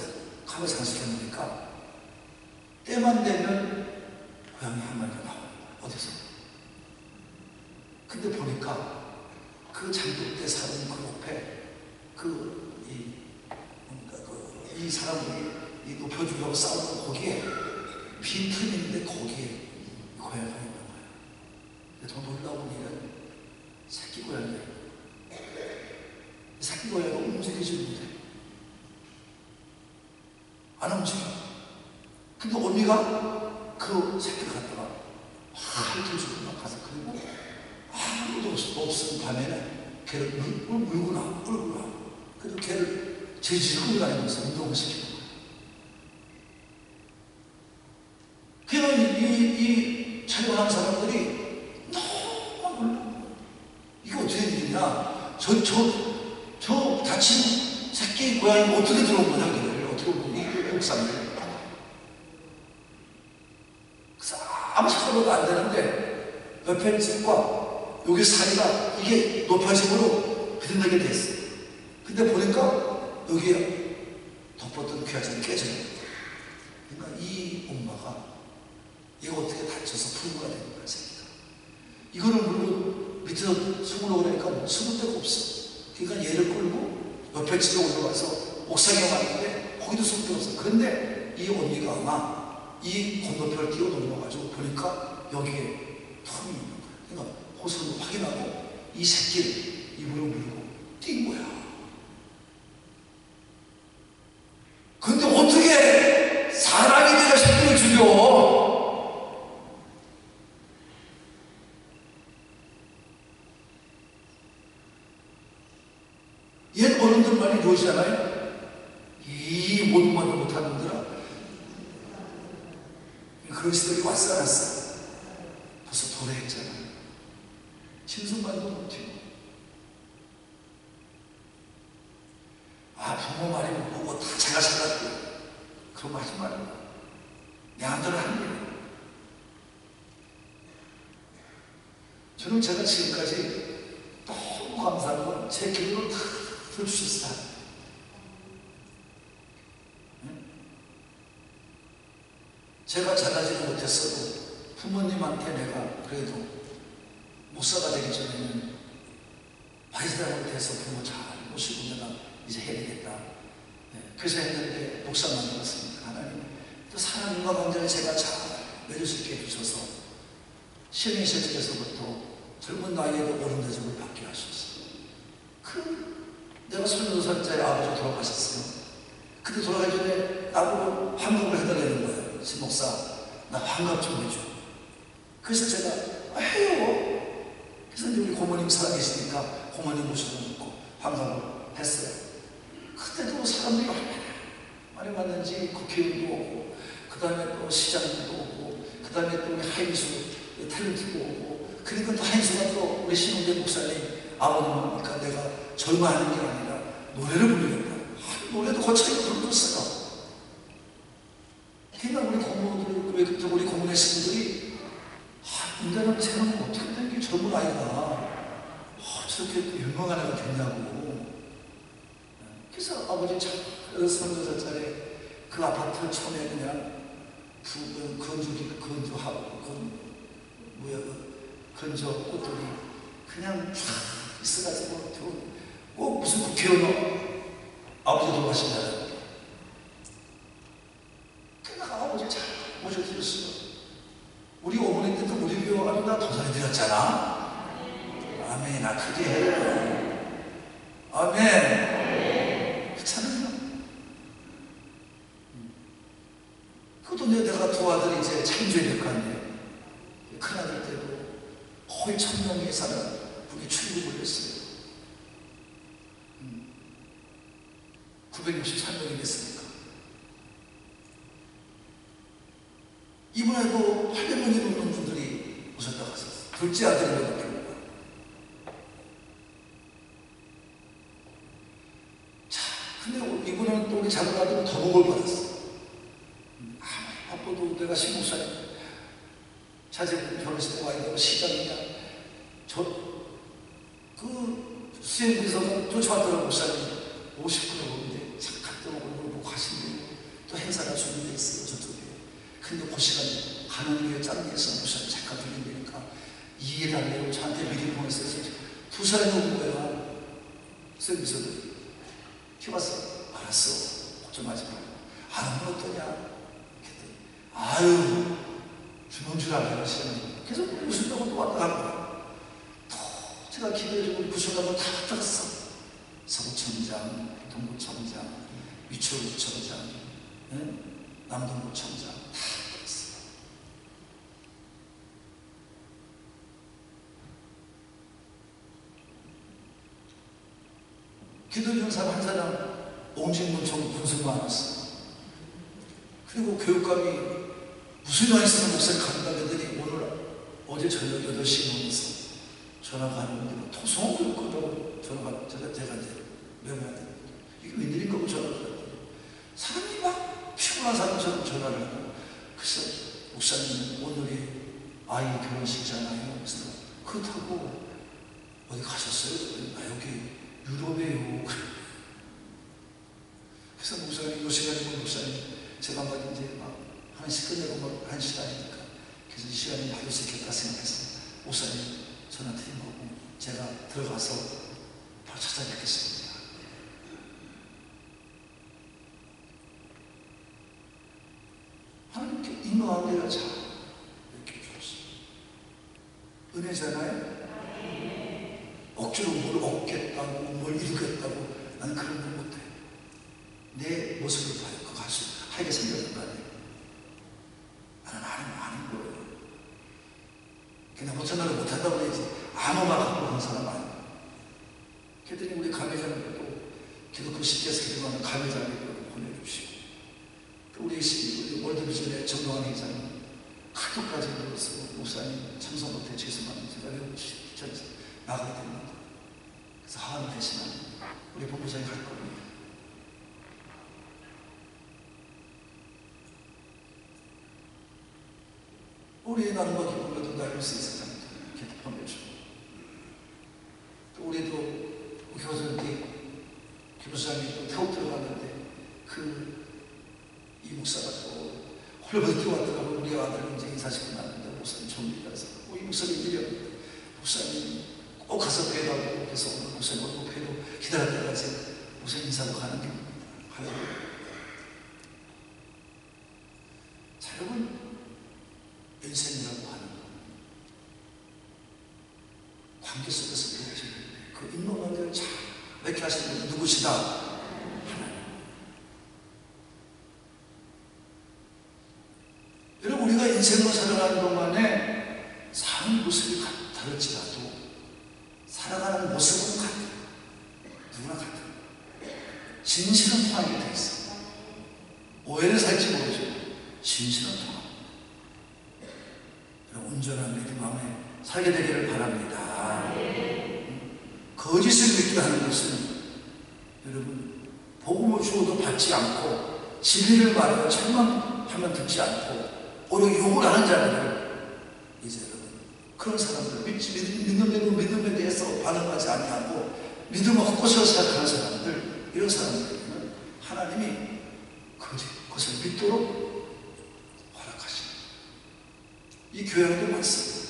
가만 장식해놓으니까 때만 되면 고양이 한 마리가 나옵니다. 어디서? 근데 보니까 그 장독대 사는 그 옆에 이 사람들이 이 높여주려고 싸우는 거기에 빈틈이 있는데 거기에 고양이가 있는 거예요. 근데 더 놀라운 일은 새끼 고양이예요. 새끼 고양이가 움직이지 못해. 안 움직여. 근데 언니가 그 새끼를 갖다가 핥아주고 막 가서 그리고 아무도 없은 밤에는 걔를 물고 나. 그래서 걔를 제지를 다니면서 운동을 시키는 거예요. 그러니까 이 촬영한 사람들이 너무 놀라. 이게 어떻게 된 일이냐? 저 다친 새끼 고양이 어떻게 들어온 거냐, 걔를. 어떻게 온 거냐, 이 외국 사람들. 그래서 아무 찾아봐도 안 되는데, 옆에 집과 여기 사이가 이게 높아짐으로 비등하게 됐어. 근데 보니까 여기에 덮었던 귀하장이 깨져요. 그러니까 이 엄마가 얘가 어떻게 다쳐서 풀무가 된 거야, 새끼가. 이거는 물론 밑에서 숨으려고 그러니까 숨을 데가 없어. 그러니까 얘를 끌고 옆에 집에 올라가서 옥상에 왔는데 거기도 숨을 데가 없어. 근데 이 언니가 아마 이 건너편을 뛰어 넘어가가지고 보니까 여기에 텀이 있는 거야. 그러니까 호선을 확인하고 이 새끼를 입으로 물고 뛴 거야. 근데 어떻게 사람이 내가 새끼를 죽여? 옛 어른들 말이 이러시잖아요. 이 못만을 못하는 놈들아. 그런 시절이 왔어, 안 왔어? 벌써 도래했잖아요. 짐승만도 못해요. 부모 말이 못 보고 다 제가 살았고. 그런 거 하지 말고. 내 마음대로 하는 거예요. 저는 제가 지금까지 너무 감사한 건 제 기도를 다 들어주셨어요. 제가 잘하지는 못했어도 부모님한테 내가 그래도 목사가 되기 전에는 바이스라고 돼서 부모 잘 모시고 내가 이제 해야 되겠다. 그래서 했는데 목사 만들었으니까 하나님 또 사람 인과관계를 제가 잘 맺을 수 있게 해주셔서 시민실직에서부터 젊은 나이에도 어른 대접을 받게 하셨어요. 내가 26살짜리 아버지 돌아가셨어요. 근데 돌아가기 전에 나보고 환갑을 해달라는 거예요. 신 목사, 나 환갑 좀 해줘. 그래서 제가 해요. 그래서 이제 우리 고모님 살아계시니까 고모님 모셔놓고 환갑을 했어요. 그때도 사람들이 많이 왔는지 국회의원도 오고, 그 다음에 또 시장도 오고, 그 다음에 또 우리 하인수 탤런트도 오고, 그러니까 또 하인수가 또 우리 신웅재 목사님 아버님이니까 내가 절망하는 게 아니라 노래를 부르겠다. 노래도 거창하게 부르셨어요. 그러니까 우리 고모들, 우리 고모네 친구들이 인간은 생각하면 어떻게 된 게 젊은 아이가 저렇게 유명한 애가 됐냐고. 그래서 아버지 참 36살짜리 그 아파트 처음에 그냥 건조하고 건조 꽃들이 그냥 쫙 있어가지고 꼭 무슨 국회의원 아버지 돌아가신다는 그러니까 아버지 잘 모셔드렸어요. 우리 어머니 때도 우리 교회 와가지고 나 도산해 드렸잖아. 아멘. 나 크게 해요. 아멘. 그렇잖아요. 그것도 내가 두 아들이 이제 창조해야 될 거 아니에요. 큰아들 때도 거의 1000명이 사는 북에 출국을 했어요. 963명이 됐으니까. 이번에도 800명이 넘는 분들이 오셨다고 하셨어요. 둘째 아들이 몇 명인가. 자, 근데 이번에는 또 우리 작은 아들은 더 복을 받았어. 바빠도 내가 신목사님 자제분 결혼식 때 와야 되고 시장이냐 수행비서가 쫓아왔더라고. 목사님 50km 오는데 잠깐 들어오고 보고 가시는데 행사가 준비되어 있어요, 저쪽에. 근데 그 시간에 가는 길에 짠데서 목사님 잠깐 들린다니까 이해를 안 되고 저한테 미리 보냈어요. 두 사람이 온 거야. 서비스도 키웠어. 알았어. 걱정하지 말고. 안 오면 어떠냐? 그랬더니 아유 주는 줄 알아요. 시간이 계속 무슨 병원 또 왔다 가는 거야. 또 제가 기도해주고 부서가고 다 들었어. 서구청장, 동구청장, 위초구청장, 남동구청장 다 들었어. 기도해준 사람 한 사람 옹진군청 군수가 많았어. 그리고 교육감이 무슨 일 있으면 목사님 간다 그랬더니 어제 저녁 8시에 오면서 전화가 하는데 토성 교육감이라고 전화가 제가 이제 메모해야 돼. 이게 웬일인가 하고 전화를 했더니 사람이 막 피곤한 사람처럼 전화를 하고 그래서 목사님 오늘이 아이 결혼식이잖아요. 그래서 그렇다고 어디 가셨어요? 나 여기 유럽에요. 그래서 목사님 요 시간이면 목사님 제가 막 이제 막 1시 끝내고 막 1시 아니니까 그래서 이 시간이 받을 수 있겠다 생각해서 목사님 전화 드린 거고 제가 들어가서 바로 찾아뵙겠습니다. 하나님께 인도하는 데가 잘 이렇게 주었어요. 은혜잖아요. 억지로 뭘 얻겠다고 뭘 이루겠다고 나는 그런 걸 못해. 내 모습을 봐요. 그 가수 하게 생겼단 말이에요. 나는 아는 거예요. 그냥 모천나를 못한다고 해야지 아무만 갖고 하는 사람 아니에요. 그랬더니 우리 가매장님도 기독교 10개에서 기도하는 가매장님도 보내주시고 또 우리 월드비전의 정동환 회장님 카톡까지 들어서 목사님 참석 못해 죄송합니다. 제가 외우고 싶어서 나가야 됩니다. 그래서 하나님 대신에 우리 본부장이 갈 겁니다. 우리 나름과 기쁨에도 나눌 수 있을 겁니다. 이렇게 보내주고 또 우리도 교수님이 또 태국 들어갔는데 이 목사가 또 홀로 뛰어왔더라고. 우리 아들 이제 인사시키고 났는데 목사님 좋은 일이라서 이 목사님 드렸는데 목사님 꼭 가서 뵈라고 해서 오늘 목사님 꼭 뵈러 기다렸다가 이제 목사님 인사하고 가는 길입니다. 할렐루야. 자, 여러분 인생이라고 하는 관계 속에서 이루어지는 그 인문관계를 잘 맺게 하시는 분은 누구시다? 하나님. 여러분 우리가 인생을 살아가는 동안에 사는 모습이 다를지라도 살아가는 모습은 같아요. 누구나 같아요. 진실은 통하게 돼 있어. 오해를 살지 모르죠. 진실은 통합니다. 온전한 믿음 안에 살게 되기를 바랍니다. 거짓을 믿게 하는 것은 여러분 복음을 주어도 받지 않고 진리를 말하여 책망하면 듣지 않고 오히려 욕을 하는 자들을 이제 여러분 그런 사람들 믿음에 대해서 반응하지 아니하고 믿음을 헛것으로 생각하는 사람들 이런 사람들에게는 하나님이 그것을 믿도록 허락하십니다. 이 교양도 많습니다.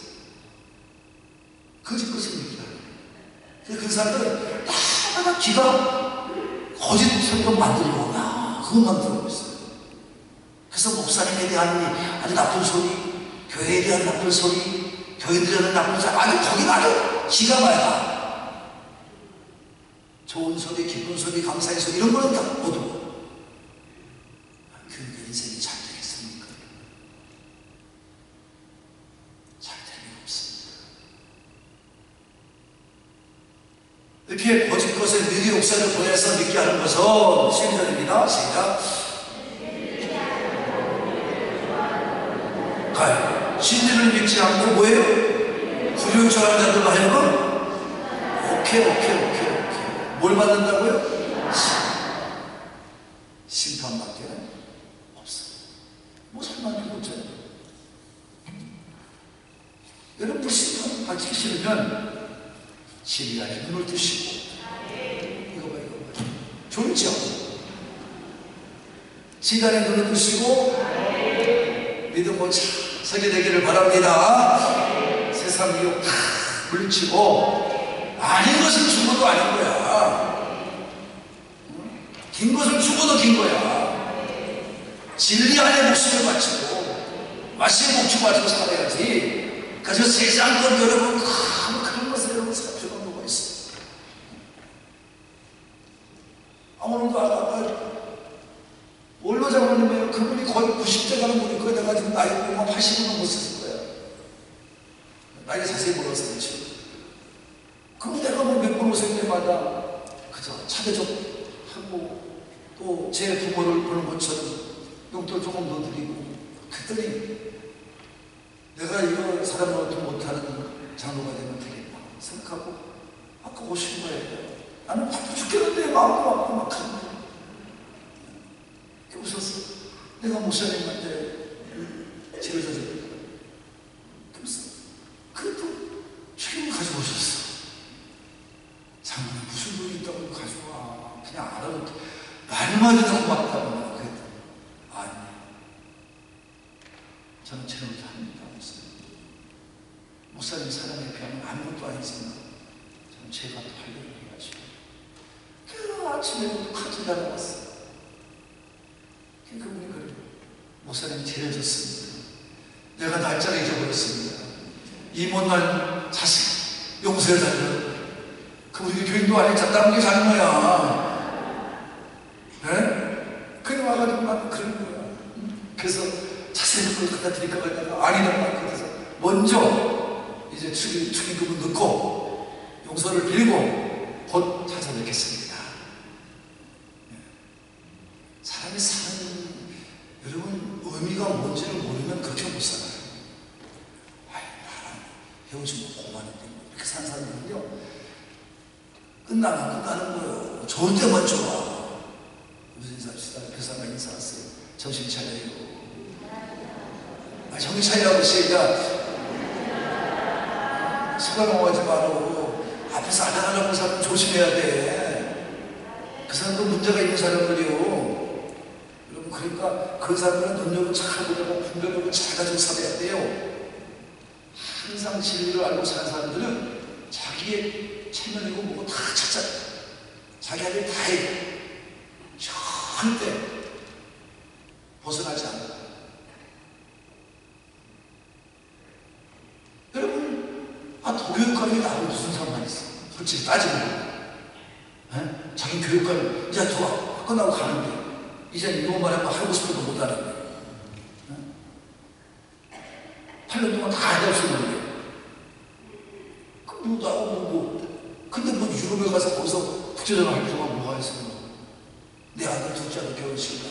거짓 것을 믿기다. 그 사람들은 다 기가 거짓 소리로 만들려고 그것만 들어오고 있어요. 그래서 목사님에 대한 아주 나쁜 소리, 교회에 대한 나쁜 소리, 교인들에 대한 나쁜 소리, 아주 거기가 아주 기가 맑아. 좋은 소리, 기쁜 소리, 감사의 소리 이런 거는 다 어두워. 그러니까 인생이 잘 되겠습니까? 잘 될 리 없습니다. 이렇게 거짓 것에 미리 역사를 보내서 믿게 하는 것은 12절입니다. 시작. 가요. 진리를 믿지 않고 뭐예요? 불효 좋아하는 자들로 하여금 오케이. 뭘 받는다고요? 심판밖에 없어요. 뭐 설마는 못해요. 여러분 심판 받기 싫으면 진리하게 눈을 뜨시고 이거 봐. 졸죠? 시간에 눈을 뜨시고 믿음으로 서게 되기를 바랍니다. 세상 미혹 다 물리치고 아닌 것은 죽어도 아닌 거야. 긴 것은 죽어도 긴 거야. 진리 안에 목숨을 바치고 마시의 목숨을 바치고 살아야지. 그래서 세상 것 여러분 그런 것을 여러분 살펴볼 필요가 있어. 오늘도 아까 원로 장로님이에요. 그분이 거의 90대 가는 분이 거의 내가 지금 나이 보면 80은 넘었을 거야. 나이가 자세히 몰라서 그렇지. 그럼 내가 뭐 몇 번 오실 때마다 그저 차대접하고 또 제 부모를 보는 것처럼 용돈 조금 더 드리고 그랬더니 내가 이거 사람으로도 못하는 장로가 되면 되겠다 생각하고 아까 오신 거예요. 나는 바빠 죽겠는데 마음도 아프고 막 하는 거야. 웃었어. 내가 목사님한테 제를 져줬다. 그래서 그래도 책임을 가지고 오셨어. 장모님 무슨 돈이 있다고 가져와. 그냥 알아도 말만 해도 고맙다고 내가 그랬더니 아니 저는 책임을 합니다. 목사님 사랑에 비하면 아무것도 아니지만 저는 제가 또 할 일을 해가지고 그 아침에 카톡이 날아왔어. 그분이 그래요. 목사님이 죄를 졌습니다. 내가 날짜를 잊어버렸습니다. 이 못난 자식 용서해달라. 그분이 교인도 아니고 잡다한 게 자는 거야. 네? 그래 와가지고 막 그런 거야. 그래서 자세히 그걸 갖다 드릴까 내가 아니란 그래서 먼저 이제 축의금을 넣고 용서를 빌고 곧 찾아뵙겠습니다. 사람이 사는 여러분 의미가 뭔지를 모르면 그렇게 못 살아요. 아이 나랑 헤어지고 고만인데 이렇게 사는 사람들은요 끝나면 끝나는 거예요. 좋은 때만 좋아. 무슨 인사합시다. 교사가 인사 왔어요. 정신 차려요. 아, 정신 차리라고 시작. 수가 넘어가지 말고 앞에서 안아가려고 사람 조심해야 돼. 그 사람도 문제가 있는 사람들이요. 그러니까 그 사람들은 능력을 잘 보려고 분별력을 잘 가지고 살아야 돼요. 항상 진리를 알고 사는 사람들은 자기의 체면이고 뭐고 다 찾아. 자기 할 일 다 해. 절대 벗어나지 않아. 여러분, 도교육관이 나하고 무슨 상관이 있어? 솔직히 따지면. 자기 교육관을 이제 더 끝나고 가는데 이제 이것만 하면 하고 싶어도 못하는데 8년 동안 다 해달수 있는데 그럼 나하고 뭐 근데 뭐 유럽에 가서 거기서 국제전화 할 필요가 뭐가 있어요? 내 아들 둘째 아들 결혼식이다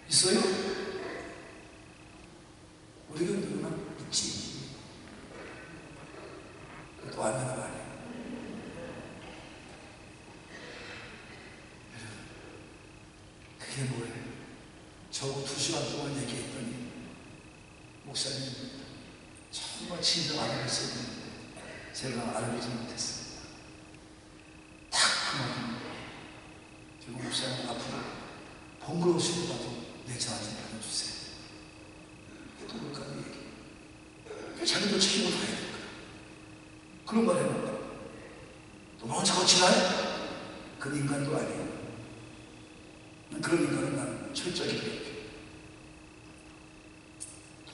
있어요? 우리가 누구나 있지. 또 하면 아니야. 그게 뭐예요? 저거 2시간 동안 얘기했더니 목사님 정말 친절 알아봤어야 되는데 제가 알아보지 못했습니다. 딱 한마디. 지금 목사님 앞으로 번거로우시더라도 내 저한테 나눠주세요. 또 뭘까 얘기. 자기도 책임을 다해야 될까? 그런 말 해놓을까? 또 뭐 자꾸 지나요? 그 인간도 아니에요. 그런 인간은 나는 철저하게 배울게.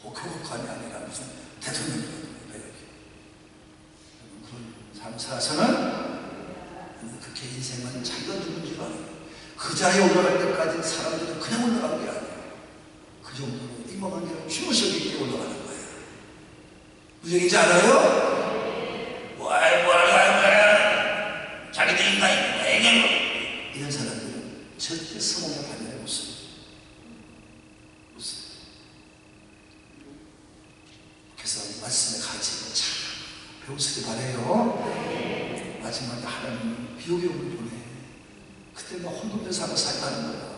교육관이 아니라 무슨 대통령이라고 배울게. 그런 삶 살아서는 그렇게 인생은 자기가 누군지도 알아요. 그 자리에 올라갈 때까지 사람들은 그냥 올라간 게 아니에요. 그 정도로 인간관계는 휴무식 있게 올라가는 거예요. 무슨 얘기인지 알아요? 자기들 인간이고 이런 사람들은 절대 성공을 받는 모습. 그래서 말씀의 가르침을 참 배우시기 바래요. 마지막에 하나님 비옥의 영을 보내. 그때 막 혼돈된 삶을 살다는 거야.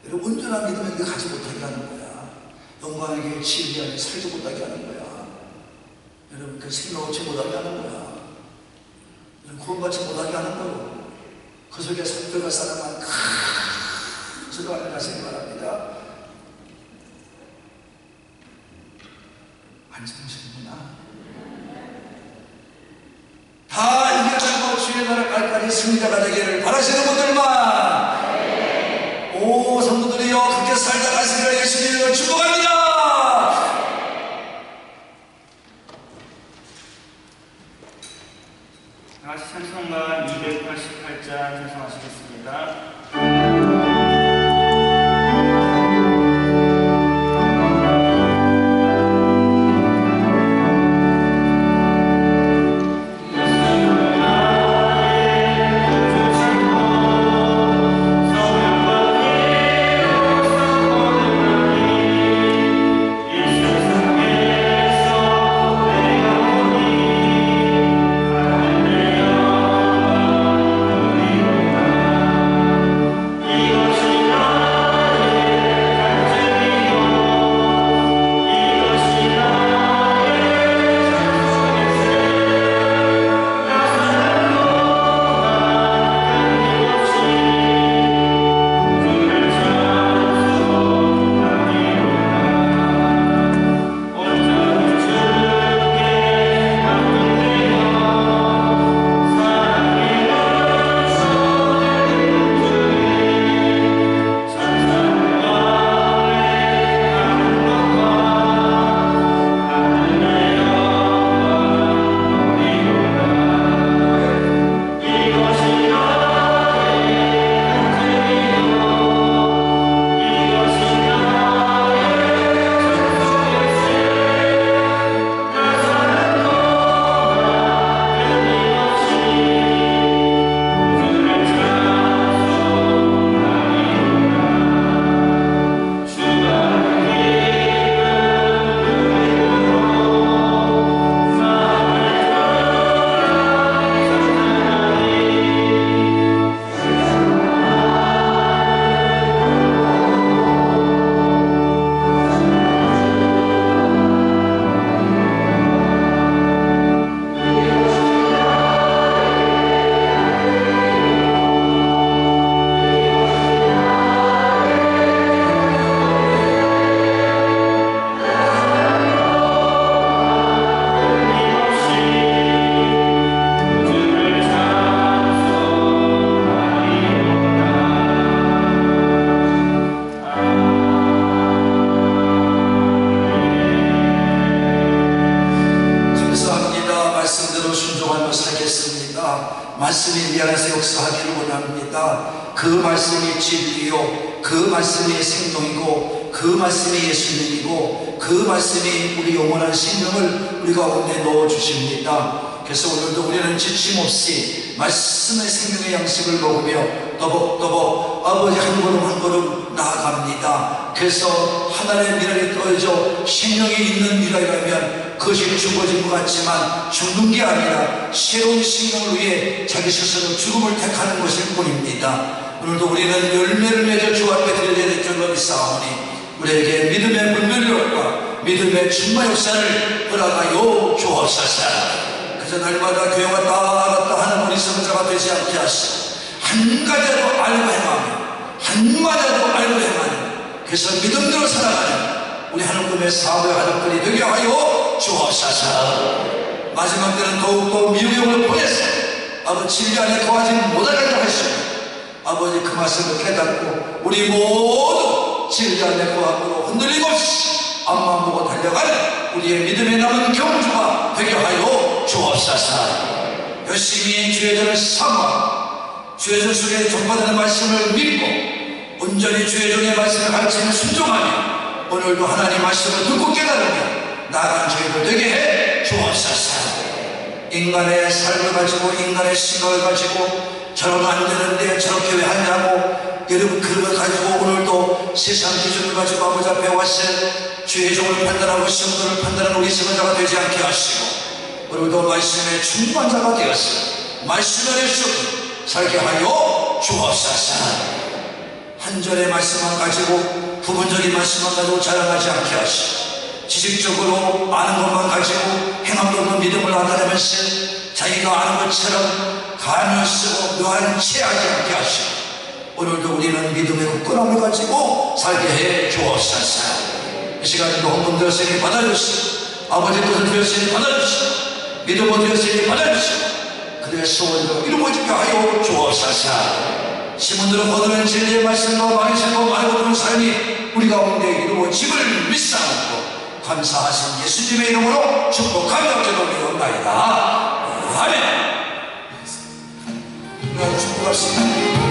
여러분 온전한 믿음을 이게 가지 못하게 하는 거야. 영광에게 진리하게 살지 못하게 하는 거야. 여러분 그 생각 없이 못하게 하는 거야. 구원받지 못하게 하는 거예요. 그 속에 들어갈 사람은 박수로 안녕하시기 바랍니다. 안 참으시는구나. 다 이겨내고 주의 나라 깔깔이 승리자가 되기를 바라시는 분들만, 오 성도들이여 그렇게 살다 가시기를 예수님으로 축복합니다. 다시 찬송가 288장 찬송하시겠습니다. 말씀이 이 안에서 역사하기를 원합니다. 그 말씀이 진리요, 그 말씀이 생명이고, 그 말씀이 예수님이고, 그 말씀이 우리 영원한 생명을 우리 가운데 넣어주십니다. 그래서 오늘도 우리는 지침없이 말씀의 생명의 양식을 먹으며 더벅더벅 아버지 한 걸음 한 걸음 나아갑니다. 그래서 하나님의 미랄이 떨어져 생명이 있는 미랄이라면 그것이 죽어진 것 같지만 죽는 게 아니라 새로운 생명을 위해 자기 스스로 죽음을 택하는 것일 뿐입니다. 오늘도 우리는 열매를 맺어 주 앞에 드려야 될 줄로 믿사오니 우리에게 믿음의 분별력과 믿음의 충만 역사를 허락하여 주옵소서. 그래서 날마다 교회 왔다 하는 우리 성자가 되지 않게 하시고 한 가지라도 알고 행하며 한마디라도 알고 행하며 그래서 믿음대로 살아가는 우리 하나님의 사업의 가족들이 되게 하여 주옵소서. 마지막 때는 더욱더 미움의 영을 보내서 아버지 진리 안에 거하지 못하게 하시고 아버지 그 말씀을 깨닫고 우리 모두 진리 안에 거함으로 흔들림 없이 앞만 보고 달려가는 우리의 믿음에 남은 경주가 되게 하여 주옵소서. 열심히 주의 전을 삼아 주의 전 속에 전파되는 말씀을 믿고 온전히 주의 전의 말씀을 가르치며 순종하며 오늘도 하나님 말씀을 듣고 깨달으며 나아가는 저희들 되게 해 주옵소서. 인간의 삶을 가지고 인간의 생각을 가지고 저러면 안 되는데 저렇게 왜 하냐고 여러분 그걸 가지고 오늘도 세상 기준을 가지고 아버지 앞에 왔을 주의 종을 판단하고 성도를 판단하는 우리 성자가 되지 않게 하시고 오늘도 말씀의 충만자가 되어서 말씀 안에서 살게 하여 주옵소서. 한 절의 말씀만 가지고 부분적인 말씀만 가지고 자랑하지 않게 하시고 지식적으로 아는 것만 가지고 행함도 없는 믿음을 나타내면서 자기가 아는 것처럼 가면을 쓰고 묘한 체하지 않게 하시고 오늘도 우리는 믿음의 굳건함을 가지고 살게 해 주옵소서. 이 시간에도 헌금 되었으니 받아주시고 아버지 뜻을 되었으니 받아주시고 믿음을 되었으니 받아주시고 그들의 소원도 이루어지게 하여 주옵소서. 시몬들은 거두는 진리의 말씀과 많이 생각 많이 거두는 삶이 우리 가운데 이루어짐을 믿사옵고 감사하신 예수님의 이름으로 축복하며 기도드리옵나이다. 아멘. 우리가 축복합시다.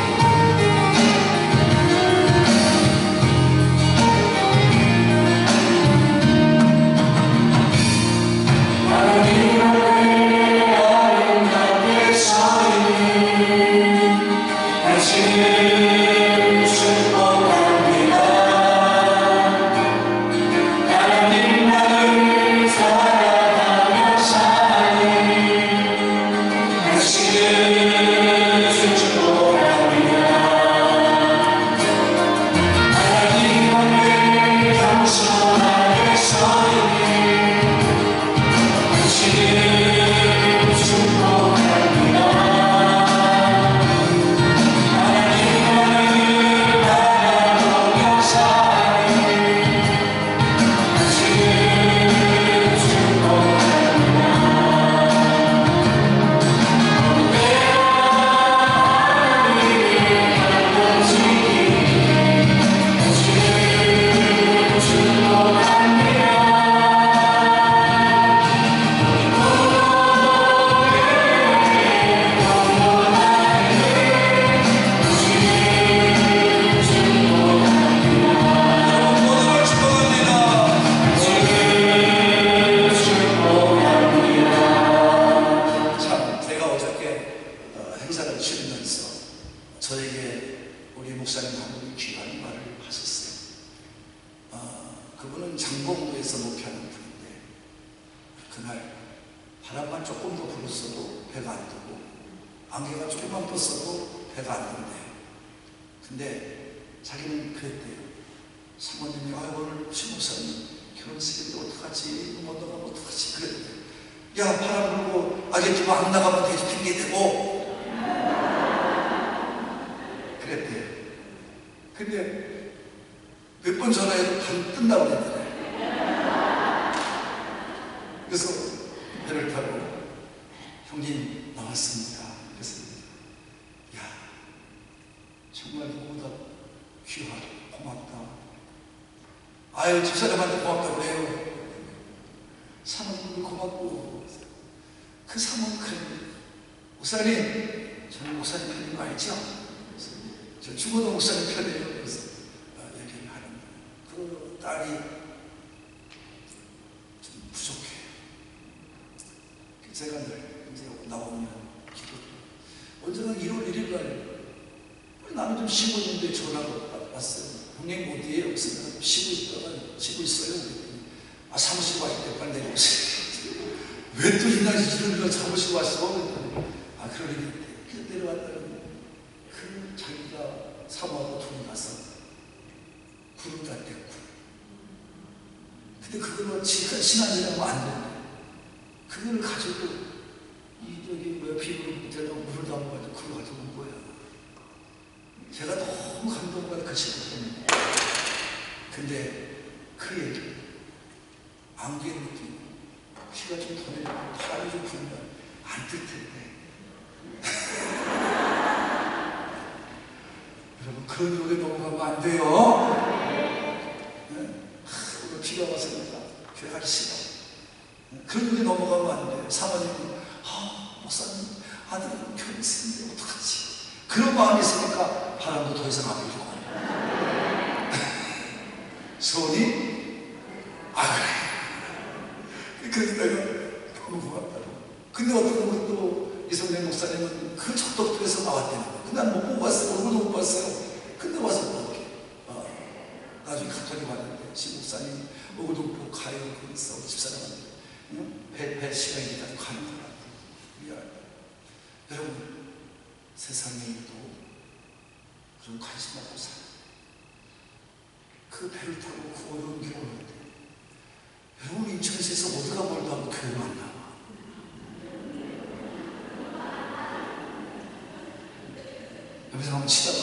옆에서 한번 치다가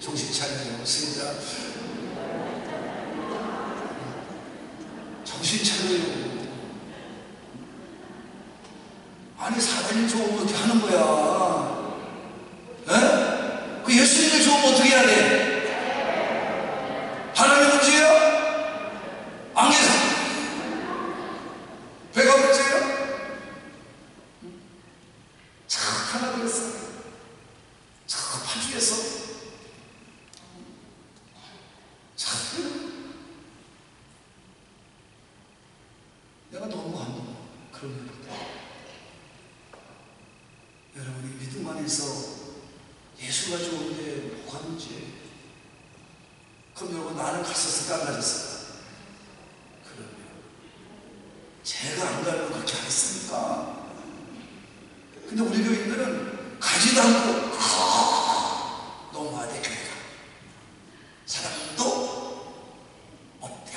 정신 차리라고 씁니다. 정신 차려요. 아니 사단이 좋으면 어떻게 하는 거야? 에? 그 예수님을 좋으면 어떻게 해야 돼? 하나님 문제예요? 안개사 배가 문제예요? 착하나 그랬어. 착 파주겠어. 착해요. 내가 너무 감동해. 그런 일. 여러분이 믿음 안에서 예수가 좋은데 뭐가 문제예요? 그럼 여러분 나는 갔었을까 안 가졌을까? 그러면 제가 안 가면 그렇게 안 했습니까? 근데 우리 교인들은 가지도 않고 너무하대 교회가 사람도 없대.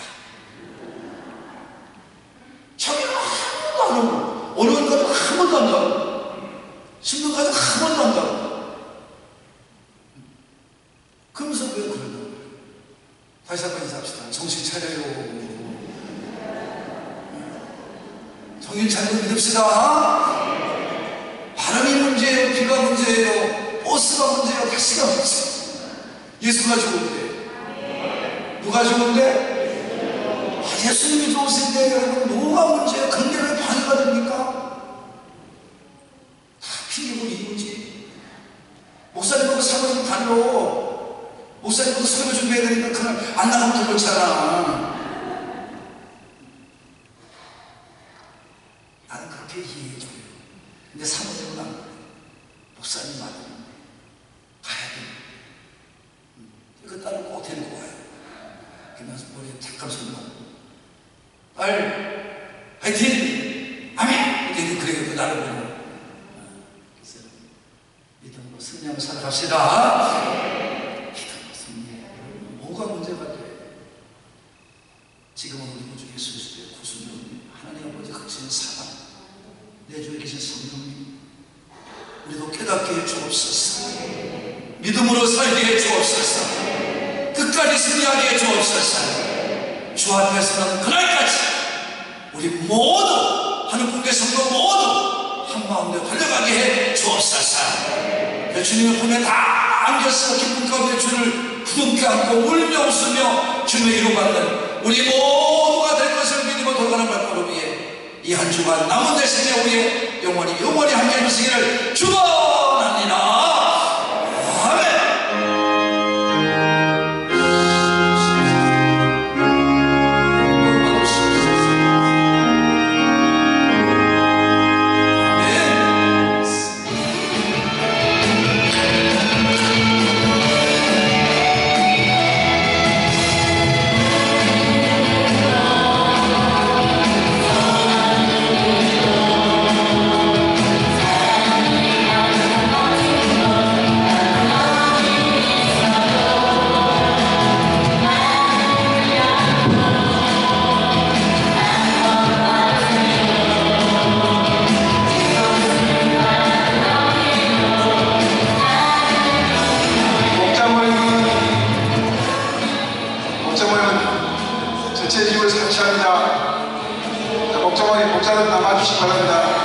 저기 한 번도 안 오고 어려운 것도 한 번도 안 가고 신경 가서 한 번도 안 가고 그러면서 왜 그러냐고. 다시 한번 인사합시다. 정신 차려요. 정신 차리고 믿읍시다. 바람이 문제예요? 비가 문제예요? 버스가 문제예요? 택시가 문제예요? 예수가 좋은데 누가 좋은데? 예수님이 좋으신데 여러분 뭐가 문제예요? 근데 왜 방해가 됩니까? 다 피리고 이유지. 목사님하고 사모님 달로 목사님하고 설교 준비해야 되니까 그날 안 나가면 더 그렇잖아. 나는 그렇게 이해해줘요. 근데 사모님은 안 그래. 목사님 말은 가야 돼. 그 딸을 꼭 데리고 와요. 그러면서 머리에 잠깐 손놓고 딸 화이팅! 아멘! 그래 나를 보고 그래서 믿음으로 승리하며 살아갑시다. 믿음으로 승리해. 뭐가 문제가 돼? 지금은 우리 구주 예수 그리스도의 구속령 하나님 아버지 크신 사랑 내 주에 계신 성령님 우리도 깨닫게 해주옵소서. 믿음으로 살게 해주옵소서. 끝까지 승리하게 해주옵소서. 주 앞에서는 그날까지 우리 모두 하늘 국의 성도 모두 한마음으로 달려가게 해주옵소서. 주님의 품에 다 안겨서 기쁨 가운데 주를 부둥켜 안고 울며 웃으며 주님의 이름 받는 우리 모두가 될 것을 믿으며 돌아가는 발걸음 위에 이 한 주간 남은 대신에 우리의 영원히 함께 해주시기를 축원합니다. 아멘. 목자님, 목자는 남아주시기 바랍니다.